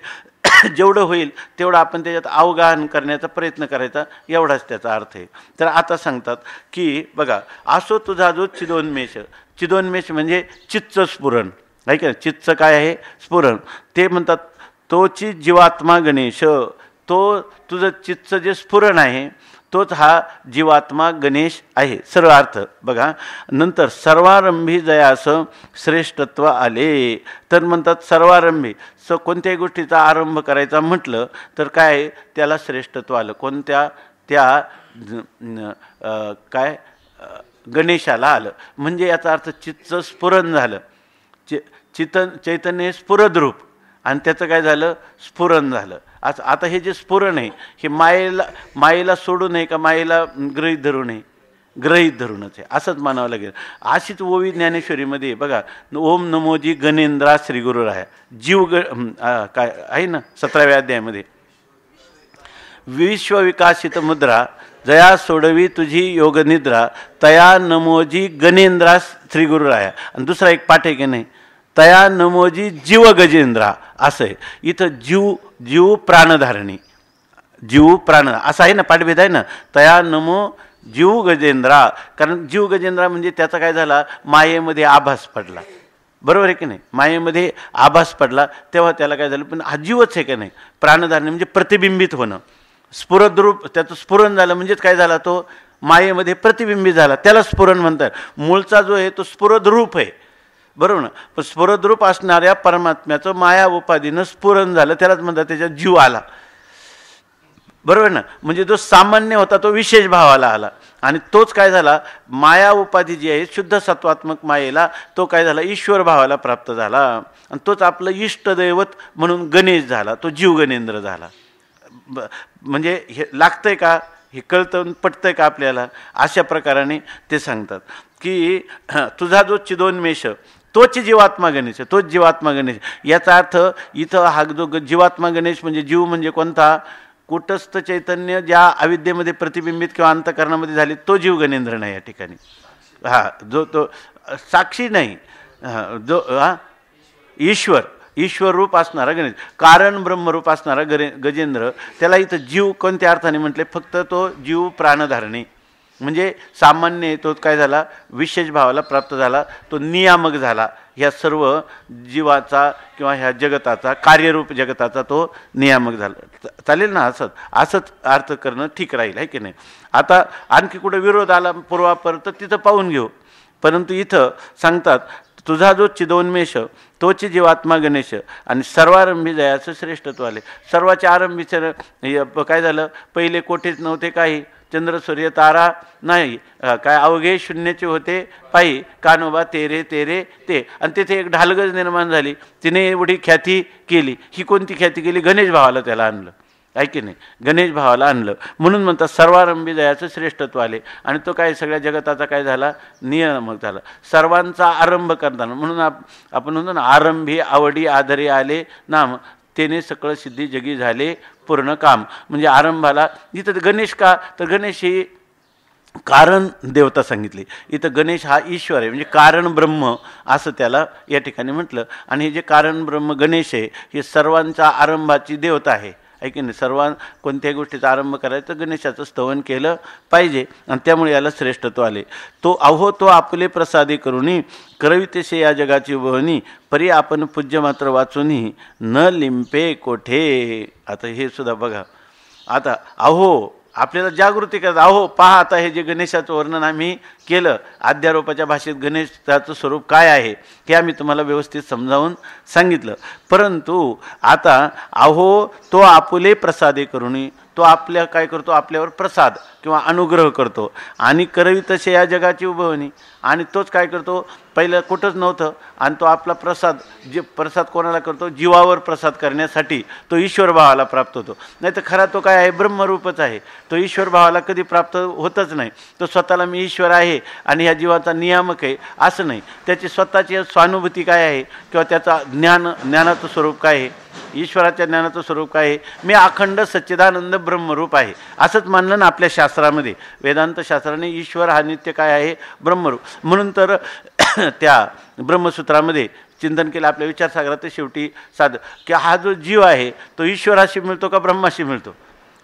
जेवढं होईल तेवढं आपण त्याच्यात अवगाहन करण्याचा प्रयत्न करायचा, एवढाच त्याचा अर्थ आहे. तर आता सांगतात की बघा, असो तुझा जो चिदोन्मेष, चिदोन्मेष म्हणजे चित्तचं स्फुरण आहे का. चित्तचं काय आहे स्फुरण, ते म्हणतात तोची जीवात्मा गणेश, तो तुझं चित्तचं जे स्फुरण आहे तोच हा जीवात्मा गणेश आहे. सरळ अर्थ बघा. नंतर सर्वारंभी जयास श्रेष्ठत्व आले, तर म्हणतात सर्वारंभी कोणत्याही गोष्टीचा आरंभ करायचा म्हटलं तर काय त्याला श्रेष्ठत्व आलं, कोणत्या त्या काय गणेशाला आलं. म्हणजे याचा अर्थ चित्तचं स्फुरण झालं, चैतन्य स्फुरद्रूप, आणि त्याचं काय झालं स्फुरण झालं. आता हे जे स्फुरण आहे हे मायेला सोडू नये का मायेला गृहीत धरू नये, गृहीत धरूनच आहे असंच मानावं लागेल. अशीच ओवी ज्ञानेश्वरीमध्ये बघा, ओम नमोजी गणेंद्रा श्री गुरुराया जीव काय आहे ना 17व्या अध्यायामध्ये, विश्वविकासित मुद्रा जया सोडवी तुझी योगनिद्रा तया नमोजी गणेंद्रा श्री गुरुराया. आणि दुसरा एक पाठ आहे की नाही, तया नमोजी जीव गजेंद्रा असं आहे. इथं जीव प्राणधारणी, जीव प्राण असं आहे ना, पाठभेद आहे ना. तया नमो जीव गजेंद्रा, कारण जीव गजेंद्रा म्हणजे त्याचा काय झाला, मायेमध्ये आभास पडला, बरोबर आहे की नाही. मायेमध्ये आभास पडला तेव्हा त्याला काय झालं, पण हा जीवच आहे की नाही. प्राणधारणी म्हणजे प्रतिबिंबित होणं, स्फुरद्रूप त्याचं स्फुरण झालं म्हणजेच काय झाला, तो मायेमध्ये प्रतिबिंबित झाला, त्याला स्फुरण म्हणतात. मूळचा जो आहे तो स्फुरद्रूप आहे, बरोबर ना. पण स्फुरद्रूप असणाऱ्या परमात्म्याचं माया उपाधीनं स्फुरण झालं, त्यालाच म्हणतात त्याच्यात जीव आला, बरोबर ना. म्हणजे जो सामान्य होता तो विशेष भावाला आला, आणि तोच काय झाला, माया उपाधी जी आहे शुद्ध सत्वात्मक मायेला तो काय झाला ईश्वर भावाला प्राप्त झाला, आणि तोच आपलं इष्टदैवत म्हणून गणेश झाला, तो जीव गणेंद्र झाला. म्हणजे हे लागतंय का, हे कळतं पटतंय का आपल्याला, अशा प्रकाराने ते सांगतात की तुझा जो चिदोन्मेष तोच जीवात्मा गणेश, तोच जीवात्मा गणेश. याचा अर्थ इथं हा जो जीवात्मा गणेश म्हणजे जीव म्हणजे कोणता, कुटस्थ चैतन्य ज्या अविद्येमध्ये प्रतिबिंबित किंवा अंतकरणामध्ये झाले तो जीव गणेंद्र नाही या ठिकाणी. जो तो साक्षी नाही, जो ईश्वर रूप असणारा गणेश, कारण ब्रह्मरूप असणारा गजेंद्र, त्याला इथं जीव कोणत्या अर्थाने म्हटले, फक्त तो जीव प्राणधारणे म्हणजे सामान्य तो काय झाला विशेष भावाला प्राप्त झाला, तो नियामक झाला ह्या सर्व जीवाचा किंवा ह्या जगताचा, कार्यरूप जगताचा तो नियामक झाला. चालेल ना, असंच अर्थ करणं ठीक राहील आहे की नाही. आता आणखी कुठं विरोध आला पूर्वापर तर तिथं पाहून घेऊ, परंतु इथं सांगतात तुझा जो चिदोन्मेष तोची जीवात्मा गणेश आणि सर्वारंभी जयाचं श्रेष्ठत्व आले. सर्वाच्या आरंभीचं काय झालं, पहिले कोठेच नव्हते काही, चंद्र सूर्य तारा नाही, काय अवघे शून्याचे होते पायी, कानोबा तेरे तेरे ते, आणि तिथे एक ढालगज निर्माण झाली, तिने एवढी ख्याती केली. ही कोणती ख्याती केली, गणेश भावाला त्याला आणलं आहे की नाही, गणेश भावाला आणलं. म्हणून म्हणतात सर्वारंभी जयाचं श्रेष्ठत्व आले, आणि तो काय सगळ्या जगताचा काय झाला नियामक झाला, सर्वांचा आरंभ करताना. म्हणून आपण म्हणतो ना, आरंभी आवडी आदरे आले नाम, तेने सकळ सिद्धी जगी झाले पूर्ण काम. म्हणजे आरंभाला इथं गणेश का, तर गणेश ही कारण देवता सांगितली. इथं गणेश हा ईश्वर आहे, म्हणजे कारण ब्रह्म असं त्याला या ठिकाणी म्हटलं. आणि हे जे कारण ब्रह्म गणेश आहे हे सर्वांचा आरंभाची देवता आहे. की नाही, कोणत्याही गोष्टीचा आरंभ करायचा तर गणेशाचं स्तवन केलं पाहिजे आणि त्यामुळे याला श्रेष्ठत्व आले. तो अहो तो आपले प्रसादी करुणी करवितेसे या जगाची उभवणी परी आपण पूज्य मात्र वाचूनी न लिंपे कोठे. आता हे सुद्धा बघा, आता अहो आपल्याला जागृती करत, अहो पहा आता हे जे गणेशाचं वर्णन आम्ही केलं, अध्यारोपाच्या भाषेत गणेशाचं स्वरूप काय आहे हे आम्ही तुम्हाला व्यवस्थित समजावून सांगितलं. परंतु आता अहो तो आपुले प्रसादे करुणी, तो आपल्या काय करतो, आपल्यावर प्रसाद किंवा अनुग्रह करतो. आणि करवी तसे या जगाची उभवणी, आणि तोच काय करतो, पहिलं कुठंच नव्हतं आणि तो आपला प्रसाद, जे प्रसाद कोणाला करतो, जीवावर प्रसाद करण्यासाठी तो ईश्वर भावाला प्राप्त होतो. नाही तर खरा तो काय आहे, ब्रह्मरूपच आहे. तो ईश्वर भावाला कधी प्राप्त होतच नाही. तो स्वतःला मी ईश्वर आहे आणि ह्या जीवाचा नियामक आहे असं नाही. त्याची स्वतःची स्वानुभूती काय आहे किंवा त्याचा ज्ञानाचं स्वरूप काय आहे, ईश्वराच्या ज्ञानाचं स्वरूप काय आहे, मी अखंड सच्चिदानंद ब्रह्मरूप आहे असंच मानलं ना आपल्या शास्त्रामध्ये. वेदांत शास्त्राने ईश्वर हा नित्य काय आहे, ब्रह्मरूप. म्हणून तर त्या ब्रह्मसूत्रामध्ये चिंतन केलं आपल्या विचारसागरात शेवटी साध की हा जो जीव आहे तो ईश्वराशी मिळतो का ब्रह्माशी मिळतो,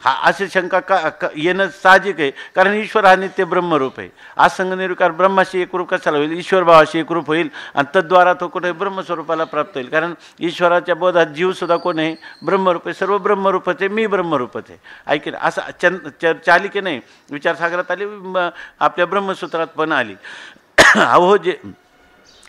हा अशी शंका का येणं साहजिक आहे. कारण ईश्वर हा नित्य ब्रह्मरूप आहे. आज संगनिर्विकार ब्रह्माशी एकरूप कशाला होईल, ईश्वर भावाशी एकरूप होईल आणि तद्वारा तो कुठे ब्रह्मस्वरूपाला प्राप्त होईल. कारण ईश्वराच्या बोधात जीवसुद्धा कोण आहे, ब्रह्मरूप आहे. सर्व ब्रह्मरूपच आहे, मी ब्रह्मरूपच आहे. ऐकेल असं चर्चा आली की नाही, विचारसागरात आली, आपल्या ब्रह्मसूत्रात पण आली. अहो जे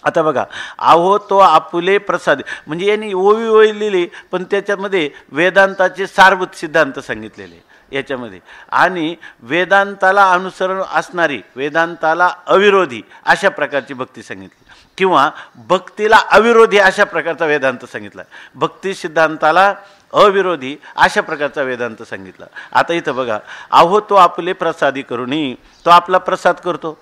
आता बघा, अहो तो आपुले प्रसाद, म्हणजे यांनी ओवी लिहिली पण त्याच्यामध्ये वेदांताचे सारभूत सिद्धांत सांगितलेले याच्यामध्ये. आणि वेदांताला अनुसरण असणारी, वेदांताला अविरोधी अशा प्रकारची भक्ती सांगितली, किंवा भक्तीला अविरोधी अशा प्रकारचा वेदांत सांगितला. भक्ती सिद्धांताला अविरोधी अशा प्रकारचा वेदांत सांगितला. आता इथं बघा, अहो तो आपले प्रसादी करुणी, तो आपला प्रसाद करतो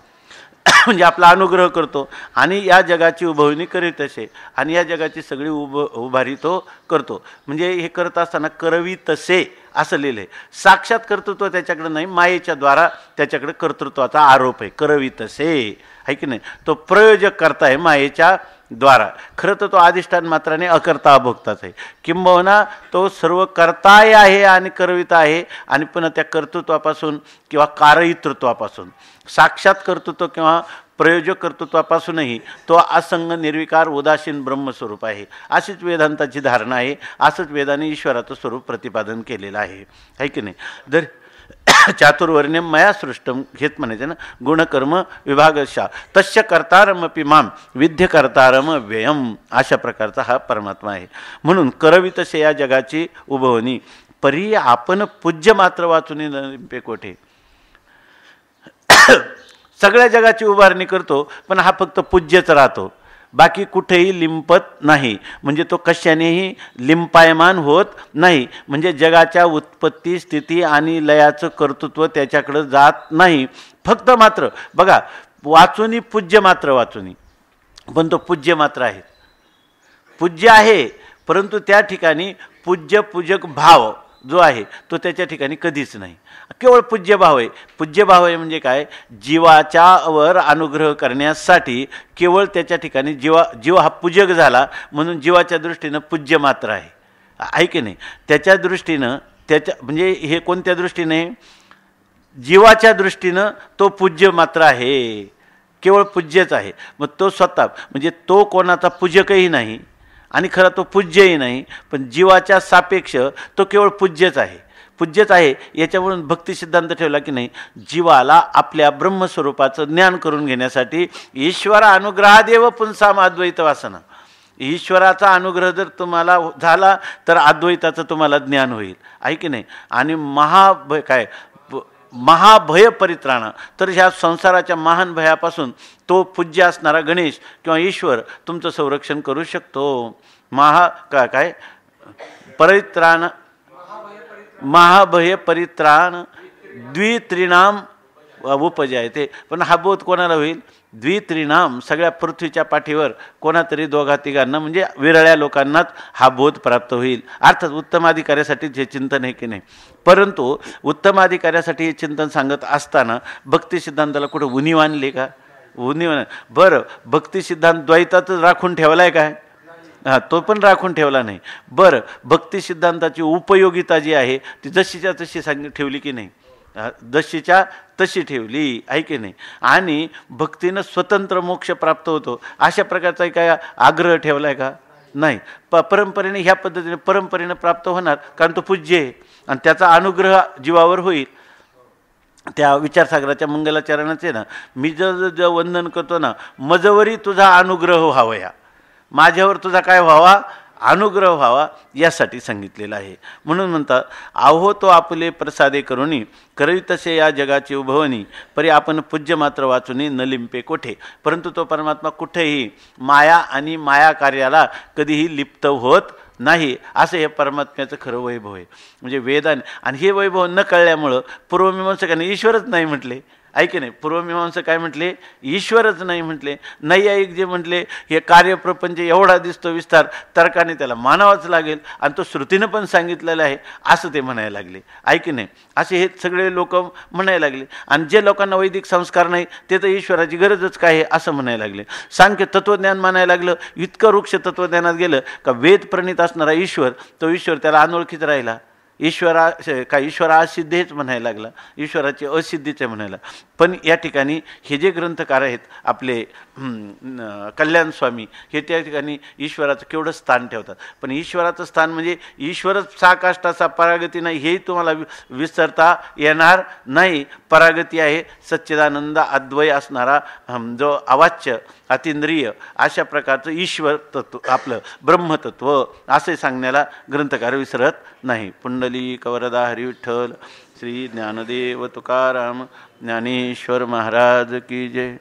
म्हणजे आपला अनुग्रह करतो आणि या जगाची उभवणी करीत असे, आणि या जगाची सगळी उभारी तो करतो. म्हणजे हे करत असताना करवी तसे असं लिहिलं आहे. साक्षात कर्तृत्व त्याच्याकडे नाही, मायेच्या द्वारा त्याच्याकडे कर्तृत्वाचा आरोप आहे. करवी तसे आहे की नाही, तो प्रयोजक करता आहे मायेच्या द्वारा. खरं तर तो अधिष्ठान मात्राने अकर्ता अभोक्ताच आहे. किंबहुना तो सर्व कर्ताही आहे आणि करविता आहे. आणि पुन्हा त्या कर्तृत्वापासून किंवा कारयितृत्वापासून, साक्षात कर्तृत्व किंवा प्रयोजक कर्तृत्वापासूनही तो असंग निर्विकार उदासीन ब्रह्मस्वरूप आहे. अशीच वेदांताची धारणा आहे. असंच वेदाने ईश्वराचं स्वरूप प्रतिपादन केलेलं आहे की नाही. जर चातुर्वर्ण्यम मया सृष्टम घेत म्हणायचे ना, गुणकर्म विभागशा तस्य कर्तारमपि माम विद्य कर्तारम व्ययम, अशा प्रकारचा हा परमात्मा आहे. म्हणून करवी तसे या जगाची उभवणी परी आपण पूज्य मात्र वाचून लिंपे कोठे. सगळ्या जगाची उभारणी करतो पण हा फक्त पूज्यच राहतो, बाकी कुठेही लिंपत नाही. म्हणजे तो कशानेही लिंपायमान होत नाही. म्हणजे जगाच्या उत्पत्ती स्थिती आणि लयाचं कर्तृत्व त्याच्याकडं जात नाही. फक्त मात्र बघा, वाचुनी पूज्य मात्र वाचुनी, पण तो पूज्य मात्र आहे, पूज्य आहे. परंतु त्या ठिकाणी पूज्य पूजक भाव जो आहे तो त्याच्या ठिकाणी कधीच नाही. केवळ पूज्य भाव आहे. पूज्य भाव आहे म्हणजे काय, जीवाच्यावर अनुग्रह करण्यासाठी केवळ त्याच्या ठिकाणी जीव हा पूजक झाला म्हणून जीवाच्या दृष्टीनं पूज्य मात्र आहे की नाही. त्याच्या दृष्टीनं म्हणजे हे कोणत्या दृष्टीने, जीवाच्या दृष्टीनं तो पूज्य मात्र आहे, केवळ पूज्यच आहे. मग तो स्वतः म्हणजे तो कोणाचा पूजकही नाही आणि खरा तो पूज्यही नाही, पण जीवाच्या सापेक्ष तो केवळ पूज्यच आहे. पूज्यच आहे याच्यावरून भक्ती सिद्धांत ठेवला की नाही, जीवाला आपल्या ब्रह्मस्वरूपाचं ज्ञान करून घेण्यासाठी ईश्वर अनुग्रहादेव पुंसाम अद्वैत वासना, ईश्वराचा अनुग्रह जर तुम्हाला झाला तर अद्वैताचं तुम्हाला ज्ञान होईल आहे की नाही. आणि महाभय परित्राण, तर ह्या संसाराच्या महान भयापासून तो पूज्य असणारा गणेश किंवा ईश्वर तुमचं संरक्षण करू शकतो. परित्राण, महाभय परित्राण द्वित्रिणाम उपजायते. पण हा बोध कोणाला होईल, द्वित्रिणाम सगळ्या पृथ्वीच्या पाठीवर कोणातरी दोघा तिघांना म्हणजे विरळ्या लोकांनाच हा बोध प्राप्त होईल. अर्थात उत्तमाधिकाऱ्यासाठी जे चिंतन आहे की नाही. परंतु उत्तमाधिकाऱ्यासाठी हे चिंतन सांगत असताना भक्ती सिद्धांताला कुठं उणीव आणली का? उणीव बरं, भक्ती सिद्धांत द्वैतातच राखून ठेवलाय काय? हां, तो पण राखून ठेवला नाही. बरं, भक्ती सिद्धांताची उपयोगिता जी आहे ती जशीच्या तशी ठेवली की नाही? जशीच्या तशी ठेवली आहे की नाही? आणि भक्तीनं स्वतंत्र मोक्ष प्राप्त होतो अशा प्रकारचा काय आग्रह ठेवलाय का? नाही. परंपरेने ह्या पद्धतीने परंपरेनं प्राप्त होणार, कारण तो पूज्य आहे आणि त्याचा अनुग्रह जीवावर होईल. त्या विचारसागराच्या मंगलाचरणाचे ना, मी जर वंदन करतो ना, मजवरी तुझा अनुग्रह व्हावया, माझ्यावर तुझा काय व्हावा? अनुग्रह व्हावा, यासाठी सांगितलेलं आहे. म्हणून म्हणतात, आहो तो आपले प्रसादे करुणी करवी तसे या जगाची उभवणी, परी आपण पूज्य मात्र वाचुनी न लिंपे कोठे. परंतु तो परमात्मा कुठेही माया आणि माया कार्याला कधीही लिप्त होत नाही. असं हे परमात्म्याचं खरं वैभव आहे. म्हणजे वेदाने आणि हे वैभव न कळल्यामुळं पूर्वमीमांसकांनी ईश्वरच नाही म्हटले. ऐके नाही, पूर्वमीमांसक काय म्हटले? ईश्वरच नाही म्हटले. नैयायिक जे म्हटले हे कार्यप्रपंच एवढा दिसतो विस्तार, तर्काने त्याला मानावाच लागेल आणि तो श्रुतीनं पण सांगितलेलं आहे असं ते म्हणायला लागले. ऐके नाही, असे हे सगळे लोक म्हणायला लागले. आणि जे लोकांना वैदिक संस्कार नाही ते तर ईश्वराची गरजच काय आहे असं म्हणायला लागले. सांख्य तत्त्वज्ञान म्हणायला लागलं. इतकं वृक्ष तत्त्वज्ञानात गेलं का वेद प्रणित असणारा ईश्वर, तो ईश्वर त्याला अनोळखीच राहिला. ईश्वरा असिद्धेच म्हणायला लागला, ईश्वराची असिद्धीचे म्हणायला. पण या ठिकाणी हे जे ग्रंथकार आहेत आपले कल्याण स्वामी, हे त्या ठिकाणी ईश्वराचं केवढं स्थान ठेवतात. पण ईश्वराचं स्थान म्हणजे ईश्वरच साकाष्टाचा परागती नाही, हेही तुम्हाला विसरता येणार नाही. परागती आहे सच्चिदानंद अद्वय असणारा जो अवाच्य अतिंद्रिय अशा प्रकारचं ईश्वर तत्व, आपलं ब्रह्मतत्व असे सांगण्याला ग्रंथकार विसरत नाही. पुंडलिक वरदा हरी विठ्ठल. श्री ज्ञानदेव तुकाराम ज्ञानेश्वर महाराज की जय.